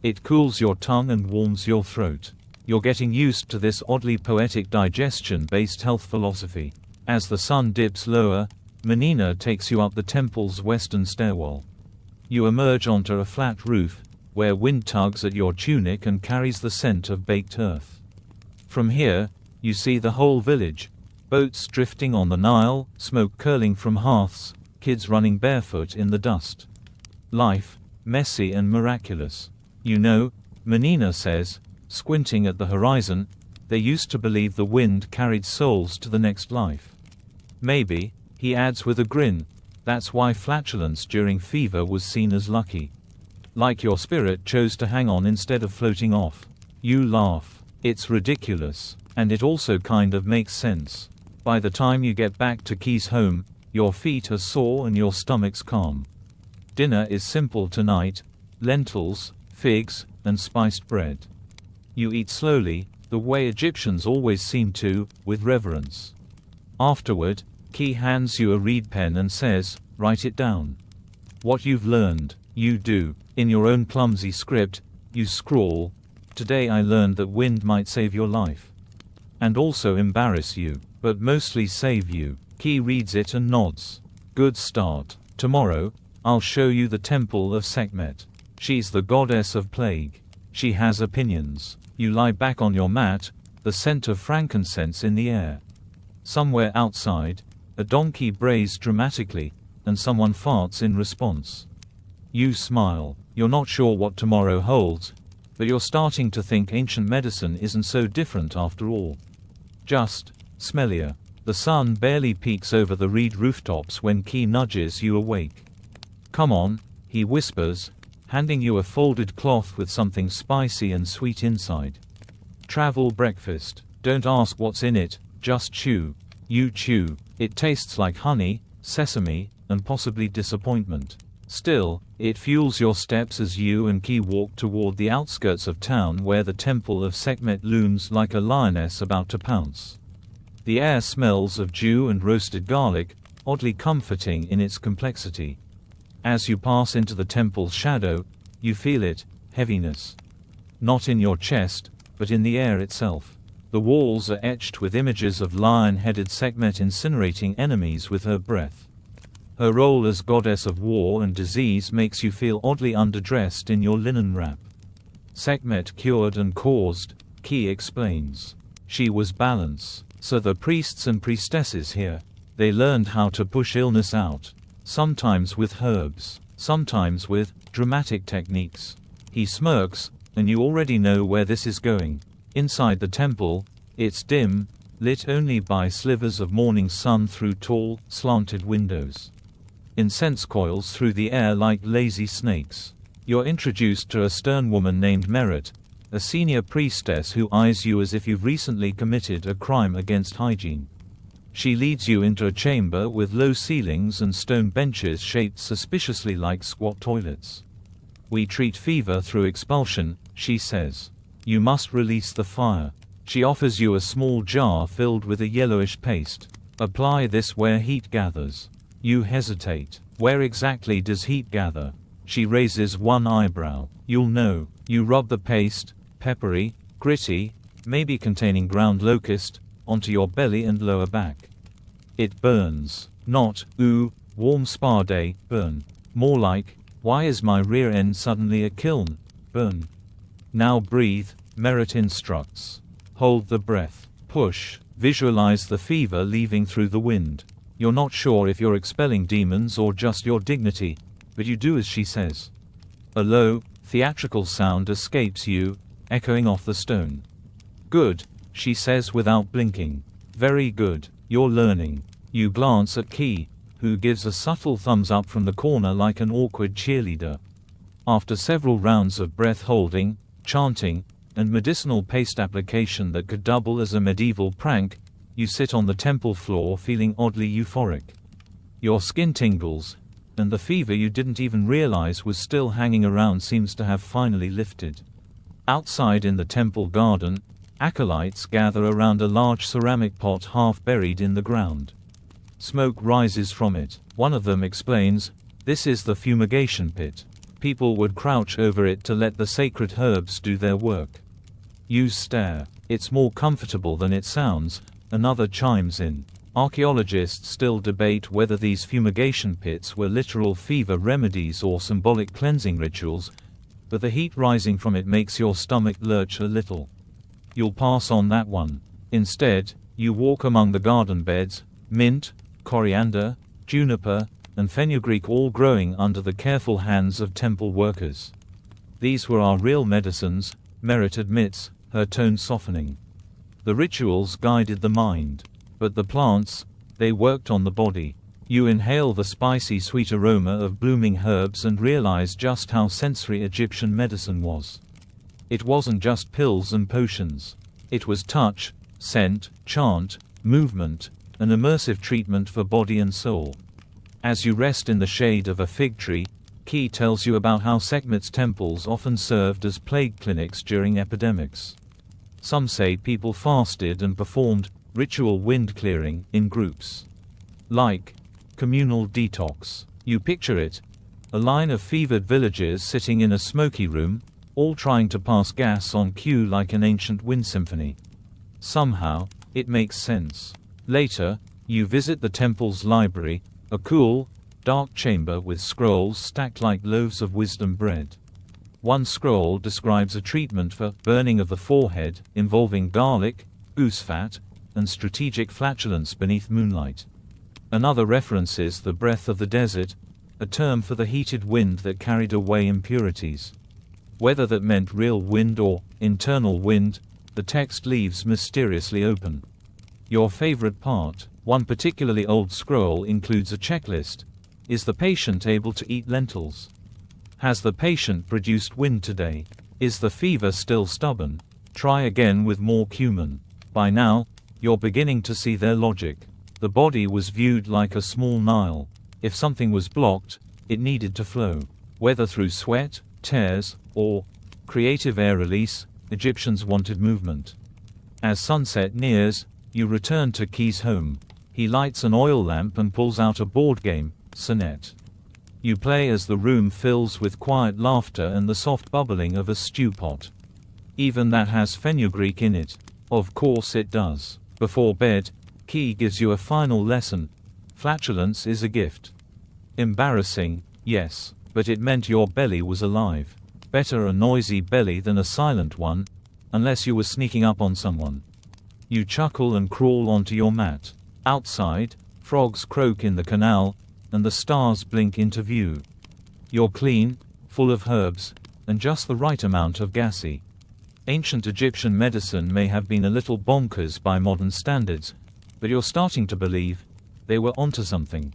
[SPEAKER 1] It cools your tongue and warms your throat. You're getting used to this oddly poetic digestion-based health philosophy. As the sun dips lower, Menina takes you up the temple's western stairwell. You emerge onto a flat roof, where wind tugs at your tunic and carries the scent of baked earth. From here, you see the whole village: boats drifting on the Nile, smoke curling from hearths, kids running barefoot in the dust. Life, messy and miraculous. You know, Menina says, squinting at the horizon, they used to believe the wind carried souls to the next life. Maybe, he adds with a grin, that's why flatulence during fever was seen as lucky. Like your spirit chose to hang on instead of floating off. You laugh. It's ridiculous. And it also kind of makes sense. By the time you get back to Key's home, your feet are sore and your stomach's calm. Dinner is simple tonight: lentils, figs, and spiced bread. You eat slowly, the way Egyptians always seem to, with reverence. Afterward, Key hands you a reed pen and says, write it down. What you've learned. You do. In your own clumsy script, you scrawl, today I learned that wind might save your life. And also embarrass you, but mostly save you. Key reads it and nods. Good start. Tomorrow, I'll show you the temple of Sekhmet. She's the goddess of plague. She has opinions. You lie back on your mat, the scent of frankincense in the air. Somewhere outside, a donkey brays dramatically, and someone farts in response. You smile. You're not sure what tomorrow holds, but you're starting to think ancient medicine isn't so different after all. Just smellier. The sun barely peeks over the reed rooftops when Key nudges you awake. Come on, he whispers, handing you a folded cloth with something spicy and sweet inside. Travel breakfast. Don't ask what's in it, just chew. You chew. It tastes like honey, sesame, and possibly disappointment. Still, it fuels your steps as you and Key walk toward the outskirts of town where the temple of Sekhmet looms like a lioness about to pounce. The air smells of dew and roasted garlic, oddly comforting in its complexity. As you pass into the temple's shadow, you feel it, heaviness. Not in your chest, but in the air itself. The walls are etched with images of lion-headed Sekhmet incinerating enemies with her breath. Her role as goddess of war and disease makes you feel oddly underdressed in your linen wrap. Sekhmet cured and caused, Key explains. She was balance. So the priests and priestesses here, they learned how to push illness out. Sometimes with herbs, sometimes with dramatic techniques. He smirks, and you already know where this is going. Inside the temple, it's dim, lit only by slivers of morning sun through tall, slanted windows. Incense coils through the air like lazy snakes. You're introduced to a stern woman named Merit, a senior priestess who eyes you as if you've recently committed a crime against hygiene. She leads you into a chamber with low ceilings and stone benches shaped suspiciously like squat toilets. We treat fever through expulsion, she says. You must release the fire. She offers you a small jar filled with a yellowish paste. Apply this where heat gathers. You hesitate. Where exactly does heat gather? She raises one eyebrow. You'll know. You rub the paste, peppery, gritty, maybe containing ground locust, onto your belly and lower back. It burns. Not, ooh, warm spa day, burn. More like, why is my rear end suddenly a kiln? Burn. Now breathe, Merit instructs. Hold the breath. Push. Visualize the fever leaving through the wind. You're not sure if you're expelling demons or just your dignity, but you do as she says. A low, theatrical sound escapes you, echoing off the stone. Good, she says without blinking. Very good, you're learning. You glance at Key, who gives a subtle thumbs up from the corner like an awkward cheerleader. After several rounds of breath holding, chanting, and medicinal paste application that could double as a medieval prank, you sit on the temple floor feeling oddly euphoric. Your skin tingles, and the fever you didn't even realize was still hanging around seems to have finally lifted. Outside in the temple garden, acolytes gather around a large ceramic pot half buried in the ground. Smoke rises from it. One of them explains, "This is the fumigation pit. People would crouch over it to let the sacred herbs do their work." You stare. "It's more comfortable than it sounds," another chimes in. Archaeologists still debate whether these fumigation pits were literal fever remedies or symbolic cleansing rituals, but the heat rising from it makes your stomach lurch a little. You'll pass on that one. Instead, you walk among the garden beds, mint, coriander, juniper, and fenugreek all growing under the careful hands of temple workers. These were our real medicines, Merit admits, her tone softening. The rituals guided the mind. But the plants, they worked on the body. You inhale the spicy sweet aroma of blooming herbs and realize just how sensory Egyptian medicine was. It wasn't just pills and potions. It was touch, scent, chant, movement, an immersive treatment for body and soul. As you rest in the shade of a fig tree, Key tells you about how Sekhmet's temples often served as plague clinics during epidemics. Some say people fasted and performed ritual wind clearing in groups. Like communal detox. You picture it, a line of fevered villagers sitting in a smoky room, all trying to pass gas on cue like an ancient wind symphony. Somehow, it makes sense. Later, you visit the temple's library, a cool, dark chamber with scrolls stacked like loaves of wisdom bread. One scroll describes a treatment for burning of the forehead, involving garlic, goose fat, and strategic flatulence beneath moonlight. Another references the breath of the desert, a term for the heated wind that carried away impurities. Whether that meant real wind or internal wind, the text leaves mysteriously open. Your favorite part, one particularly old scroll includes a checklist. Is the patient able to eat lentils? Has the patient produced wind today? Is the fever still stubborn? Try again with more cumin. By now, you're beginning to see their logic. The body was viewed like a small Nile. If something was blocked, it needed to flow. Whether through sweat, tears, or creative air release, Egyptians wanted movement. As sunset nears, you return to Key's home. He lights an oil lamp and pulls out a board game, Sonnet. You play as the room fills with quiet laughter and the soft bubbling of a stew pot. Even that has fenugreek in it. Of course it does. Before bed, Key gives you a final lesson. Flatulence is a gift. Embarrassing, yes, but it meant your belly was alive. Better a noisy belly than a silent one, unless you were sneaking up on someone. You chuckle and crawl onto your mat. Outside, frogs croak in the canal, and the stars blink into view. You're clean, full of herbs, and just the right amount of gassy. Ancient Egyptian medicine may have been a little bonkers by modern standards, but you're starting to believe they were onto something.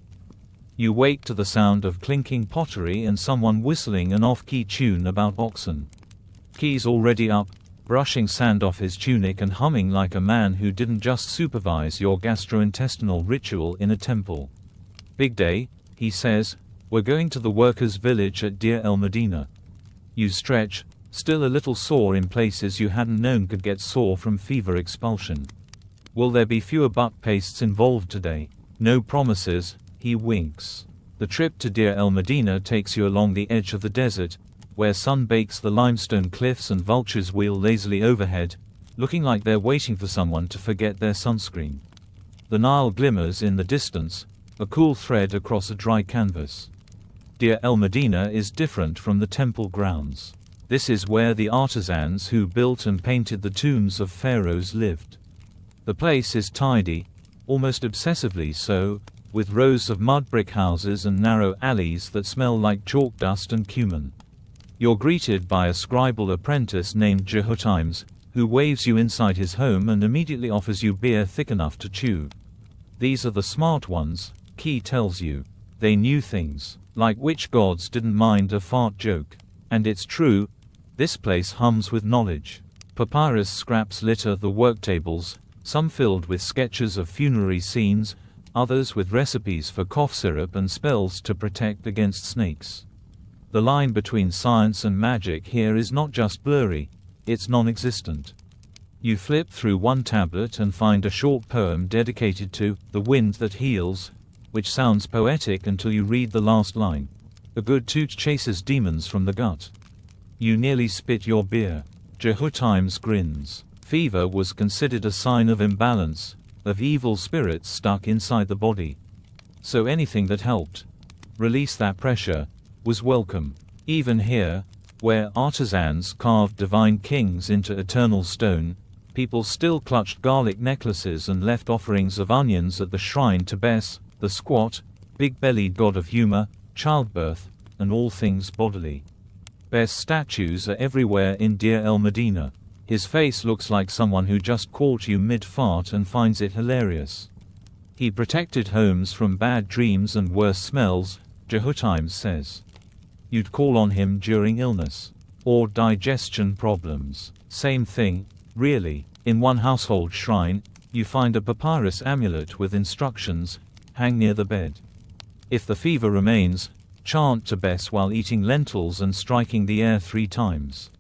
[SPEAKER 1] You wake to the sound of clinking pottery and someone whistling an off-key tune about oxen. Key's already up, brushing sand off his tunic and humming like a man who didn't just supervise your gastrointestinal ritual in a temple. Big day, he says, we're going to the workers' village at Deir el Medina. You stretch, still a little sore in places you hadn't known could get sore from fever expulsion. Will there be fewer butt pastes involved today? No promises, he winks. The trip to Deir el Medina takes you along the edge of the desert, where sun bakes the limestone cliffs and vultures wheel lazily overhead, looking like they're waiting for someone to forget their sunscreen. The Nile glimmers in the distance, a cool thread across a dry canvas. Deir el Medina is different from the temple grounds. This is where the artisans who built and painted the tombs of pharaohs lived. The place is tidy, almost obsessively so, with rows of mud brick houses and narrow alleys that smell like chalk dust and cumin. You're greeted by a scribal apprentice named Jehutimes, who waves you inside his home and immediately offers you beer thick enough to chew. These are the smart ones, Key tells you. They knew things, like which gods didn't mind a fart joke. And it's true, this place hums with knowledge. Papyrus scraps litter the work tables, some filled with sketches of funerary scenes, others with recipes for cough syrup and spells to protect against snakes. The line between science and magic here is not just blurry, it's non-existent. You flip through one tablet and find a short poem dedicated to the wind that heals, which sounds poetic until you read the last line. A good toot chases demons from the gut. You nearly spit your beer. Jehutimes grins. Fever was considered a sign of imbalance, of evil spirits stuck inside the body. So anything that helped release that pressure was welcome. Even here, where artisans carved divine kings into eternal stone, people still clutched garlic necklaces and left offerings of onions at the shrine to Bes, the squat, big-bellied god of humor, childbirth, and all things bodily. Bes statues are everywhere in Deir el Medina. His face looks like someone who just caught you mid-fart and finds it hilarious. He protected homes from bad dreams and worse smells, Jehutimes says. You'd call on him during illness. Or digestion problems. Same thing, really. In one household shrine, you find a papyrus amulet with instructions, hang near the bed. If the fever remains, chant to Bes while eating lentils and striking the air 3 times.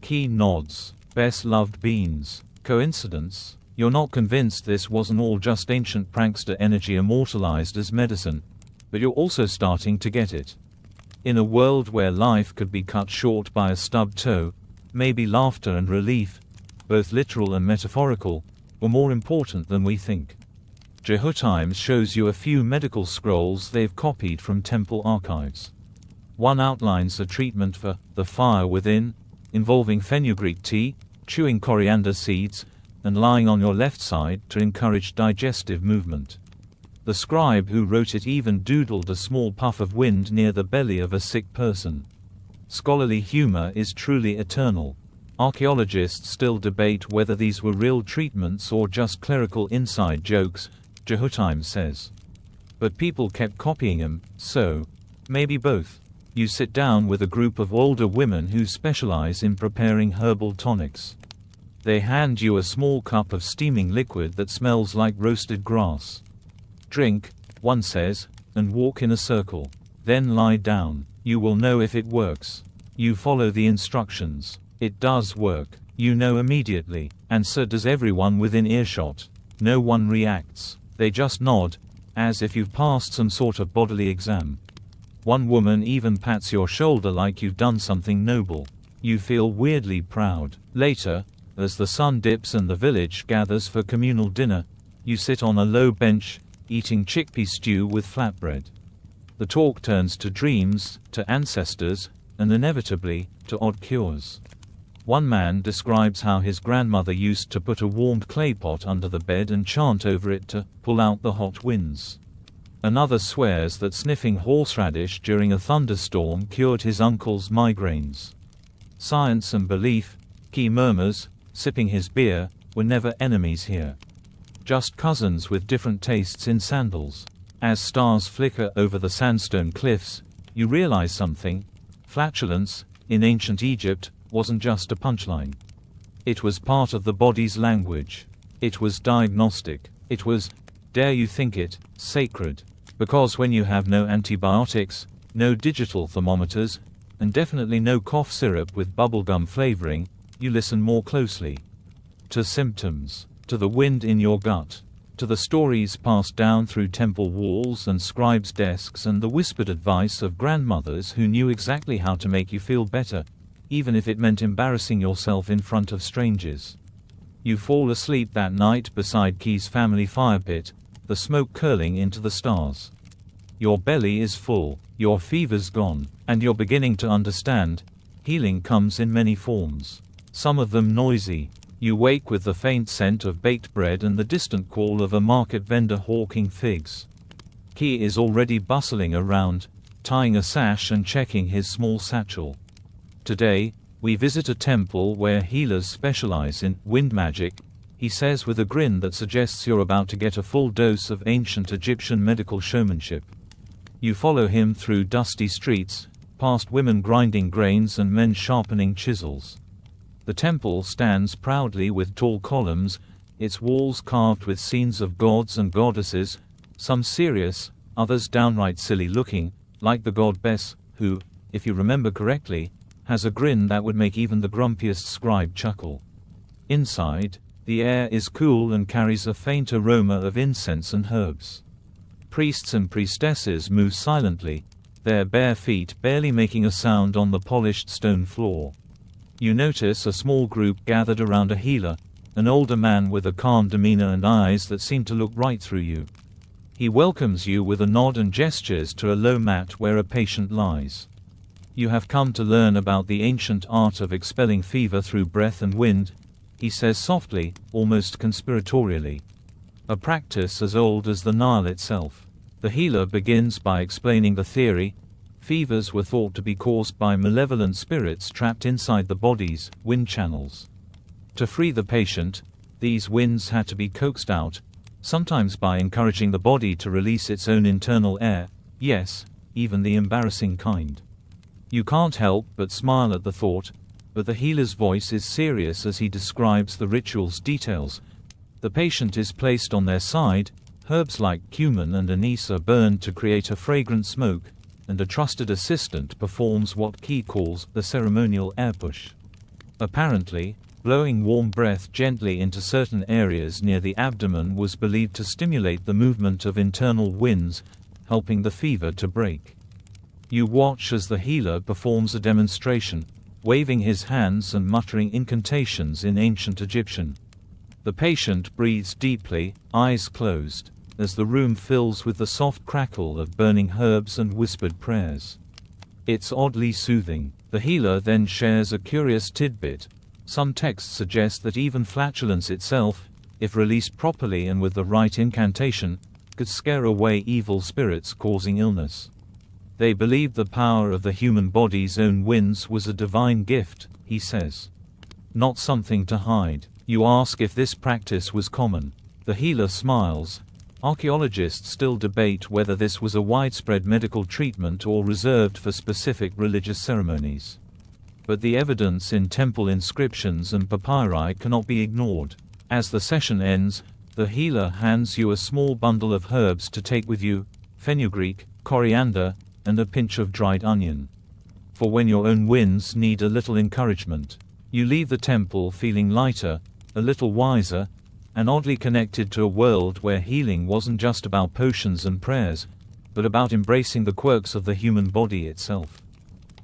[SPEAKER 1] Key nods. Bes loved beans. Coincidence? You're not convinced this wasn't all just ancient prankster energy immortalized as medicine, but you're also starting to get it. In a world where life could be cut short by a stubbed toe, maybe laughter and relief, both literal and metaphorical, were more important than we think. Jehutimes shows you a few medical scrolls they've copied from temple archives. One outlines a treatment for the fire within, involving fenugreek tea, chewing coriander seeds, and lying on your left side to encourage digestive movement. The scribe who wrote it even doodled a small puff of wind near the belly of a sick person. Scholarly humor is truly eternal. Archaeologists still debate whether these were real treatments or just clerical inside jokes, Jehutimes says. But people kept copying them, so maybe both. You sit down with a group of older women who specialize in preparing herbal tonics. They hand you a small cup of steaming liquid that smells like roasted grass. Drink, one says, and walk in a circle. Then lie down. You will know if it works. You follow the instructions. It does work. You know immediately, and so does everyone within earshot. No one reacts. They just nod, as if you've passed some sort of bodily exam. One woman even pats your shoulder like you've done something noble. You feel weirdly proud. Later, as the sun dips and the village gathers for communal dinner, you sit on a low bench, eating chickpea stew with flatbread. The talk turns to dreams, to ancestors, and inevitably, to odd cures. One man describes how his grandmother used to put a warmed clay pot under the bed and chant over it to pull out the hot winds. Another swears that sniffing horseradish during a thunderstorm cured his uncle's migraines. Science and belief, Key murmurs, sipping his beer, were never enemies here. Just cousins with different tastes in sandals. As stars flicker over the sandstone cliffs, you realize something. Flatulence, in ancient Egypt, wasn't just a punchline. It was part of the body's language. It was diagnostic. It was, dare you think it, sacred. Because when you have no antibiotics, no digital thermometers, and definitely no cough syrup with bubblegum flavoring, you listen more closely. To symptoms, to the wind in your gut, to the stories passed down through temple walls and scribes' desks and the whispered advice of grandmothers who knew exactly how to make you feel better, even if it meant embarrassing yourself in front of strangers. You fall asleep that night beside Key's family fire pit, the smoke curling into the stars. Your belly is full, your fever's gone, and you're beginning to understand. Healing comes in many forms. Some of them noisy. You wake with the faint scent of baked bread and the distant call of a market vendor hawking figs. Key is already bustling around, tying a sash and checking his small satchel. Today, we visit a temple where healers specialize in wind magic, he says with a grin that suggests you're about to get a full dose of ancient Egyptian medical showmanship. You follow him through dusty streets, past women grinding grains and men sharpening chisels. The temple stands proudly with tall columns, its walls carved with scenes of gods and goddesses, some serious, others downright silly-looking, like the god Bes, who, if you remember correctly, has a grin that would make even the grumpiest scribe chuckle. Inside, the air is cool and carries a faint aroma of incense and herbs. Priests and priestesses move silently, their bare feet barely making a sound on the polished stone floor. You notice a small group gathered around a healer, an older man with a calm demeanor and eyes that seem to look right through you. He welcomes you with a nod and gestures to a low mat where a patient lies. You have come to learn about the ancient art of expelling fever through breath and wind, he says softly, almost conspiratorially. A practice as old as the Nile itself. The healer begins by explaining the theory. Fevers were thought to be caused by malevolent spirits trapped inside the body's wind channels. To free the patient, these winds had to be coaxed out, sometimes by encouraging the body to release its own internal air, yes, even the embarrassing kind. You can't help but smile at the thought, but the healer's voice is serious as he describes the ritual's details. The patient is placed on their side, herbs like cumin and anise are burned to create a fragrant smoke, and a trusted assistant performs what Key calls the ceremonial air push. Apparently, blowing warm breath gently into certain areas near the abdomen was believed to stimulate the movement of internal winds, helping the fever to break. You watch as the healer performs a demonstration, waving his hands and muttering incantations in ancient Egyptian. The patient breathes deeply, eyes closed, as the room fills with the soft crackle of burning herbs and whispered prayers. It's oddly soothing. The healer then shares a curious tidbit. Some texts suggest that even flatulence itself, if released properly and with the right incantation, could scare away evil spirits causing illness. They believed the power of the human body's own winds was a divine gift, he says. Not something to hide. You ask if this practice was common. The healer smiles. Archaeologists still debate whether this was a widespread medical treatment or reserved for specific religious ceremonies. But the evidence in temple inscriptions and papyri cannot be ignored. As the session ends, the healer hands you a small bundle of herbs to take with you, fenugreek, coriander, and a pinch of dried onion. For when your own winds need a little encouragement. You leave the temple feeling lighter, a little wiser, and oddly connected to a world where healing wasn't just about potions and prayers, but about embracing the quirks of the human body itself.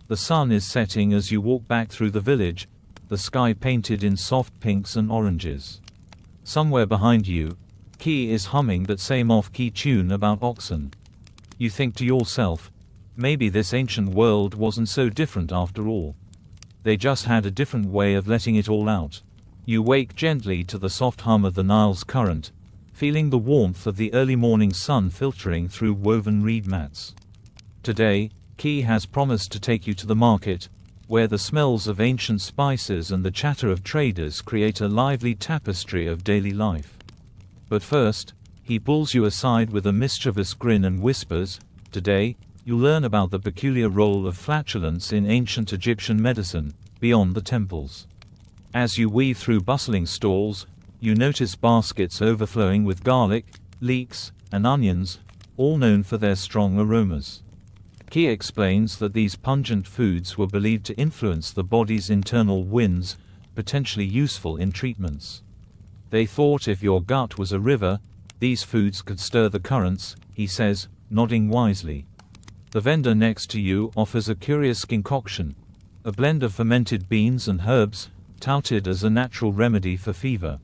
[SPEAKER 1] The sun is setting as you walk back through the village, the sky painted in soft pinks and oranges. Somewhere behind you, Key is humming that same off-key tune about oxen. You think to yourself, Maybe this ancient world wasn't so different after all. They just had a different way of letting it all out. You wake gently to the soft hum of the Nile's current, feeling the warmth of the early morning sun filtering through woven reed mats. Today, Key has promised to take you to the market, where the smells of ancient spices and the chatter of traders create a lively tapestry of daily life. But first, he pulls you aside with a mischievous grin and whispers, "Today, you'll learn about the peculiar role of flatulence in ancient Egyptian medicine, beyond the temples." As you weave through bustling stalls, you notice baskets overflowing with garlic, leeks, and onions, all known for their strong aromas. Key explains that these pungent foods were believed to influence the body's internal winds, potentially useful in treatments. They thought if your gut was a river, these foods could stir the currents, he says, nodding wisely. The vendor next to you offers a curious concoction, a blend of fermented beans and herbs, touted as a natural remedy for fever.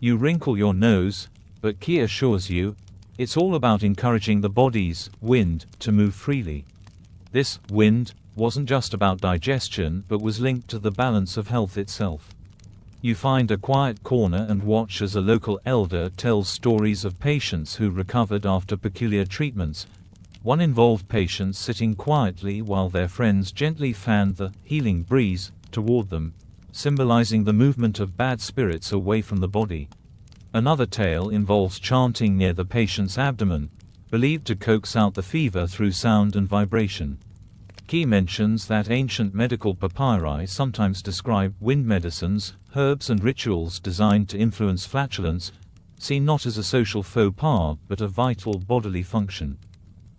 [SPEAKER 1] You wrinkle your nose, but Key assures you, it's all about encouraging the body's wind to move freely. This wind wasn't just about digestion but was linked to the balance of health itself. You find a quiet corner and watch as a local elder tells stories of patients who recovered after peculiar treatments. One involved patients sitting quietly while their friends gently fanned the healing breeze toward them, symbolizing the movement of bad spirits away from the body. Another tale involves chanting near the patient's abdomen, believed to coax out the fever through sound and vibration. Key mentions that ancient medical papyri sometimes describe wind medicines, herbs and rituals designed to influence flatulence, seen not as a social faux pas but a vital bodily function.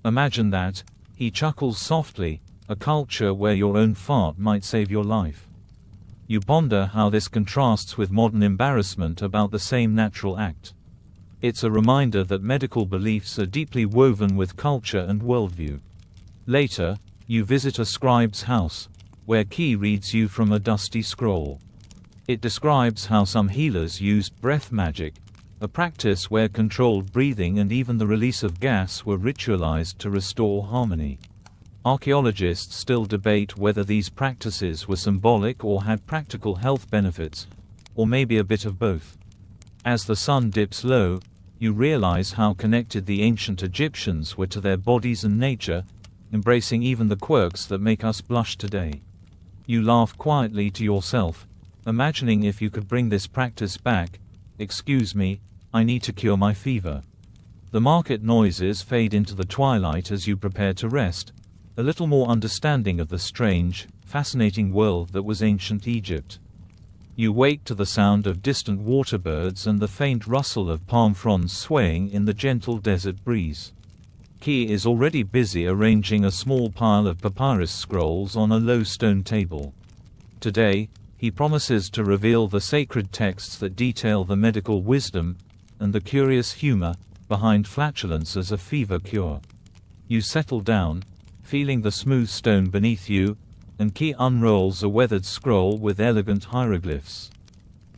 [SPEAKER 1] Imagine that, he chuckles softly, a culture where your own fart might save your life. You ponder how this contrasts with modern embarrassment about the same natural act. It's a reminder that medical beliefs are deeply woven with culture and worldview. Later, you visit a scribe's house, where Key reads you from a dusty scroll. It describes how some healers used breath magic, a practice where controlled breathing and even the release of gas were ritualized to restore harmony. Archaeologists still debate whether these practices were symbolic or had practical health benefits, or maybe a bit of both. As the sun dips low, you realize how connected the ancient Egyptians were to their bodies and nature, embracing even the quirks that make us blush today. You laugh quietly to yourself, imagining if you could bring this practice back. "Excuse me, I need to cure my fever." The market noises fade into the twilight as you prepare to rest, a little more understanding of the strange, fascinating world that was ancient Egypt. You wake to the sound of distant waterbirds and the faint rustle of palm fronds swaying in the gentle desert breeze. Key is already busy arranging a small pile of papyrus scrolls on a low stone table. Today, he promises to reveal the sacred texts that detail the medical wisdom and the curious humor behind flatulence as a fever cure. You settle down, feeling the smooth stone beneath you, and Key unrolls a weathered scroll with elegant hieroglyphs.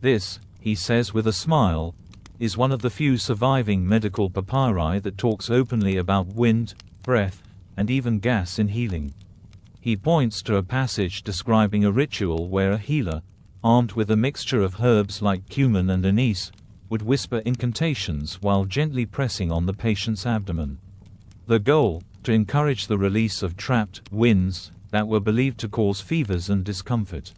[SPEAKER 1] "This," he says with a smile, "is one of the few surviving medical papyri that talks openly about wind, breath, and even gas in healing." He points to a passage describing a ritual where a healer, armed with a mixture of herbs like cumin and anise, would whisper incantations while gently pressing on the patient's abdomen. The goal, to encourage the release of trapped winds that were believed to cause fevers and discomfort.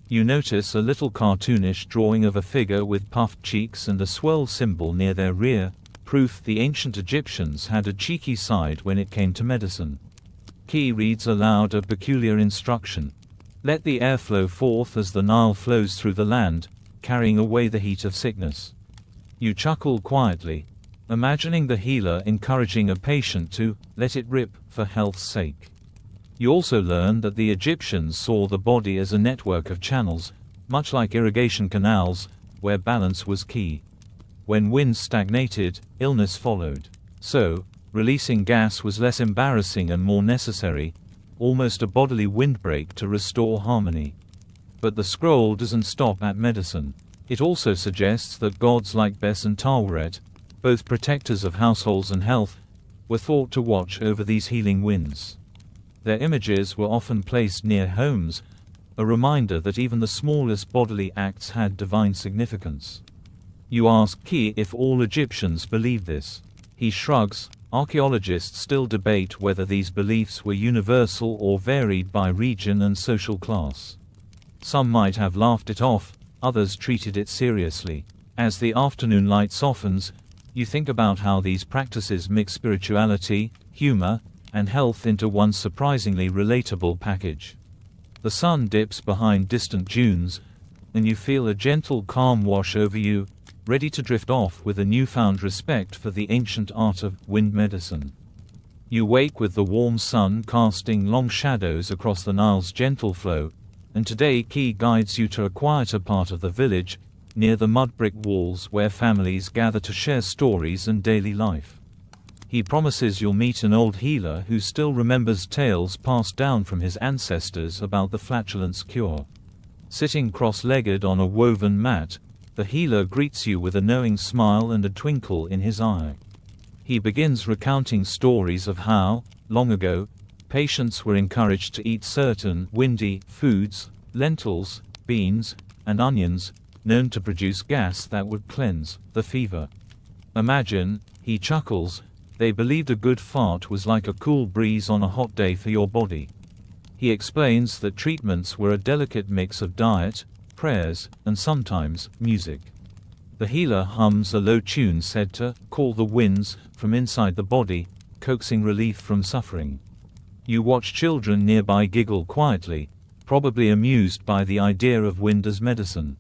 [SPEAKER 1] You notice a little cartoonish drawing of a figure with puffed cheeks and a swirl symbol near their rear, proof the ancient Egyptians had a cheeky side when it came to medicine. Key reads aloud a peculiar instruction. "Let the air flow forth as the Nile flows through the land, carrying away the heat of sickness." You chuckle quietly, imagining the healer encouraging a patient to let it rip for health's sake. You also learn that the Egyptians saw the body as a network of channels, much like irrigation canals, where balance was key. When wind stagnated, illness followed. So, releasing gas was less embarrassing and more necessary, almost a bodily windbreak to restore harmony. But the scroll doesn't stop at medicine. It also suggests that gods like Bes and Taweret, both protectors of households and health, were thought to watch over these healing winds. Their images were often placed near homes, a reminder that even the smallest bodily acts had divine significance. You ask Ki if all Egyptians believed this. He shrugs. Archaeologists still debate whether these beliefs were universal or varied by region and social class. Some might have laughed it off, others treated it seriously. As the afternoon light softens, you think about how these practices mix spirituality, humor, and health into one surprisingly relatable package. The sun dips behind distant dunes, and you feel a gentle calm wash over you, ready to drift off with a newfound respect for the ancient art of wind medicine. You wake with the warm sun casting long shadows across the Nile's gentle flow, and today Ki guides you to a quieter part of the village, near the mud brick walls where families gather to share stories and daily life. He promises you'll meet an old healer who still remembers tales passed down from his ancestors about the flatulence cure. Sitting cross-legged on a woven mat, the healer greets you with a knowing smile and a twinkle in his eye. He begins recounting stories of how, long ago, patients were encouraged to eat certain windy foods, lentils, beans, and onions, known to produce gas that would cleanse the fever. Imagine, he chuckles, they believed a good fart was like a cool breeze on a hot day for your body. He explains that treatments were a delicate mix of diet, prayers, and sometimes music. The healer hums a low tune said to call the winds from inside the body, coaxing relief from suffering. You watch children nearby giggle quietly, probably amused by the idea of wind as medicine.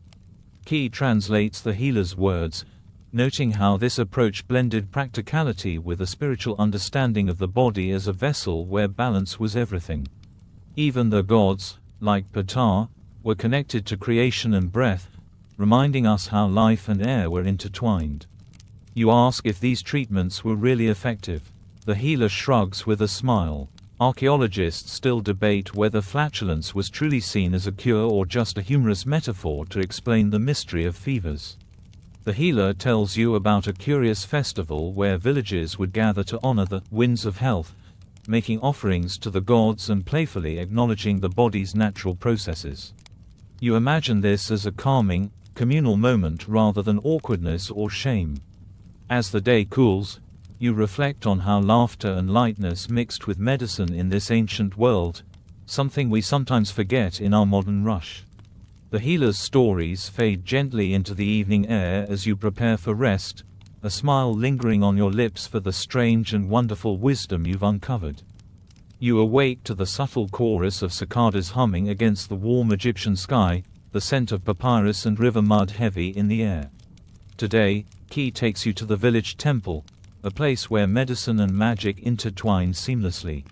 [SPEAKER 1] Ki translates the healer's words, noting how this approach blended practicality with a spiritual understanding of the body as a vessel where balance was everything. Even the gods, like Ptah, were connected to creation and breath, reminding us how life and air were intertwined. You ask if these treatments were really effective. The healer shrugs with a smile. Archaeologists still debate whether flatulence was truly seen as a cure or just a humorous metaphor to explain the mystery of fevers. The healer tells you about a curious festival where villages would gather to honor the winds of health, making offerings to the gods and playfully acknowledging the body's natural processes. You imagine this as a calming, communal moment rather than awkwardness or shame. As the day cools, you reflect on how laughter and lightness mixed with medicine in this ancient world, something we sometimes forget in our modern rush. The healer's stories fade gently into the evening air as you prepare for rest, a smile lingering on your lips for the strange and wonderful wisdom you've uncovered. You awake to the subtle chorus of cicadas humming against the warm Egyptian sky, the scent of papyrus and river mud heavy in the air. Today, Ki takes you to the village temple, a place where medicine and magic intertwine seamlessly.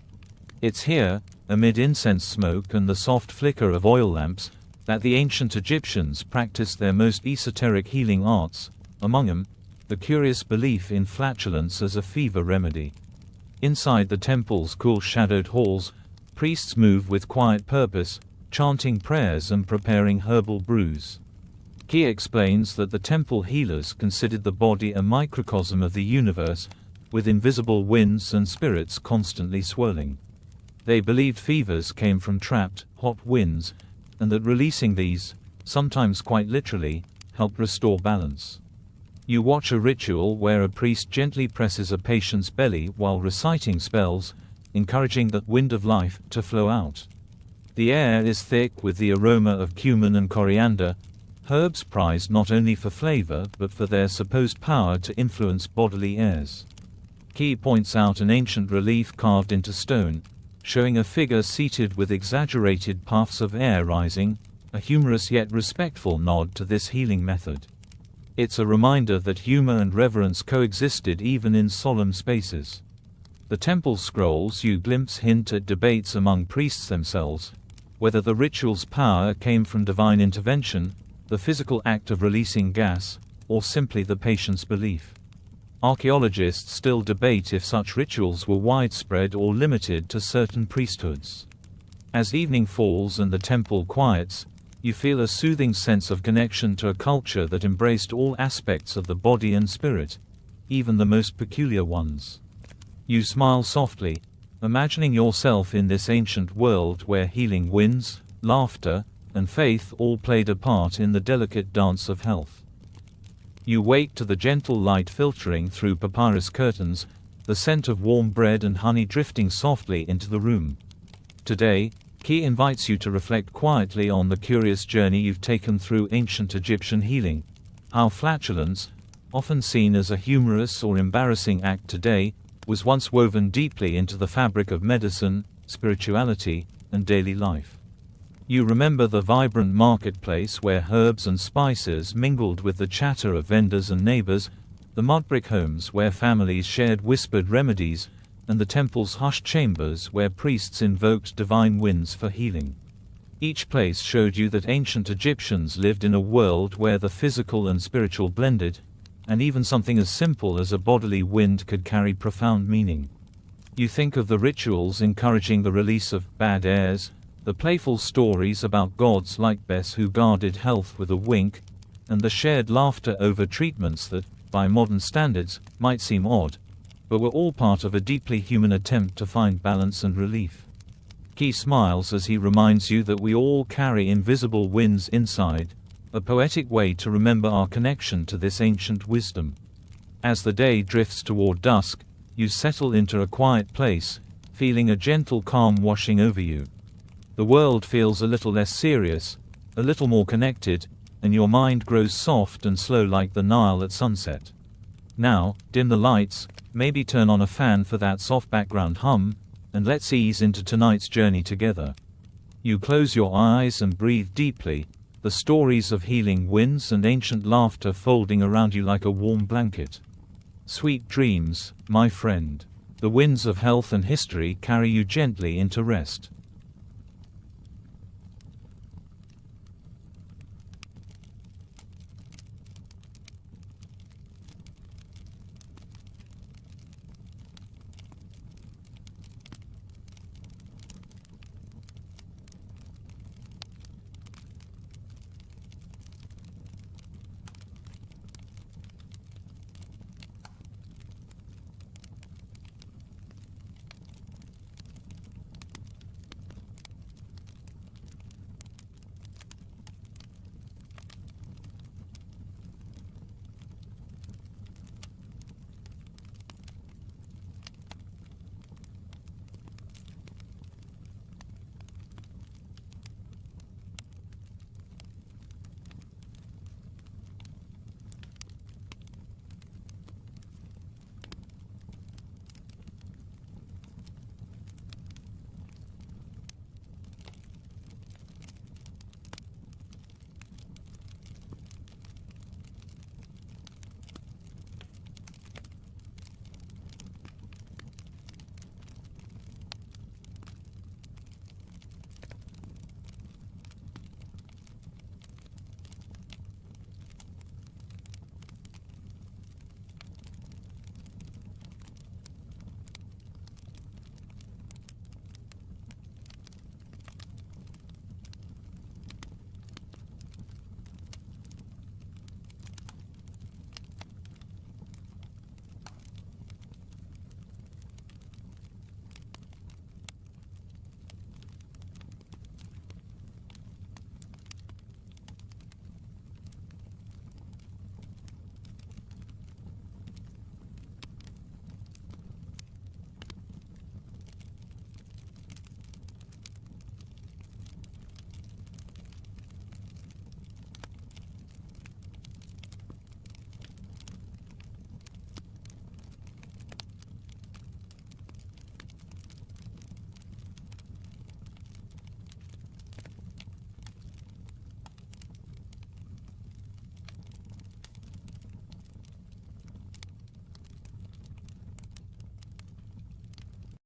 [SPEAKER 1] It's here, amid incense smoke and the soft flicker of oil lamps, that the ancient Egyptians practiced their most esoteric healing arts, among them, the curious belief in flatulence as a fever remedy. Inside the temple's cool shadowed halls, priests move with quiet purpose, chanting prayers and preparing herbal brews. Ki explains that the temple healers considered the body a microcosm of the universe, with invisible winds and spirits constantly swirling. They believed fevers came from trapped, hot winds, and that releasing these, sometimes quite literally, helped restore balance. You watch a ritual where a priest gently presses a patient's belly while reciting spells, encouraging the wind of life to flow out. The air is thick with the aroma of cumin and coriander, herbs prized not only for flavor but for their supposed power to influence bodily airs. Ki points out an ancient relief carved into stone, showing a figure seated with exaggerated puffs of air rising, a humorous yet respectful nod to this healing method. It's a reminder that humor and reverence coexisted even in solemn spaces. The temple scrolls you glimpse hint at debates among priests themselves, whether the ritual's power came from divine intervention, the physical act of releasing gas, or simply the patient's belief. Archaeologists still debate if such rituals were widespread or limited to certain priesthoods. As evening falls and the temple quiets, you feel a soothing sense of connection to a culture that embraced all aspects of the body and spirit, even the most peculiar ones. You smile softly, imagining yourself in this ancient world where healing winds, laughter, and faith all played a part in the delicate dance of health. You wake to the gentle light filtering through papyrus curtains, the scent of warm bread and honey drifting softly into the room. Today, Key invites you to reflect quietly on the curious journey you've taken through ancient Egyptian healing. How flatulence, often seen as a humorous or embarrassing act today, was once woven deeply into the fabric of medicine, spirituality, and daily life. You remember the vibrant marketplace where herbs and spices mingled with the chatter of vendors and neighbors, the mud-brick homes where families shared whispered remedies, and the temple's hushed chambers where priests invoked divine winds for healing. Each place showed you that ancient Egyptians lived in a world where the physical and spiritual blended, and even something as simple as a bodily wind could carry profound meaning. You think of the rituals encouraging the release of bad airs, the playful stories about gods like Bes who guarded health with a wink, and the shared laughter over treatments that, by modern standards, might seem odd, but were all part of a deeply human attempt to find balance and relief. Key smiles as he reminds you that we all carry invisible winds inside, a poetic way to remember our connection to this ancient wisdom. As the day drifts toward dusk, you settle into a quiet place, feeling a gentle calm washing over you. The world feels a little less serious, a little more connected, and your mind grows soft and slow like the Nile at sunset. Now, dim the lights, maybe turn on a fan for that soft background hum, and let's ease into tonight's journey together. You close your eyes and breathe deeply, the stories of healing winds and ancient laughter folding around you like a warm blanket. Sweet dreams, my friend. The winds of health and history carry you gently into rest.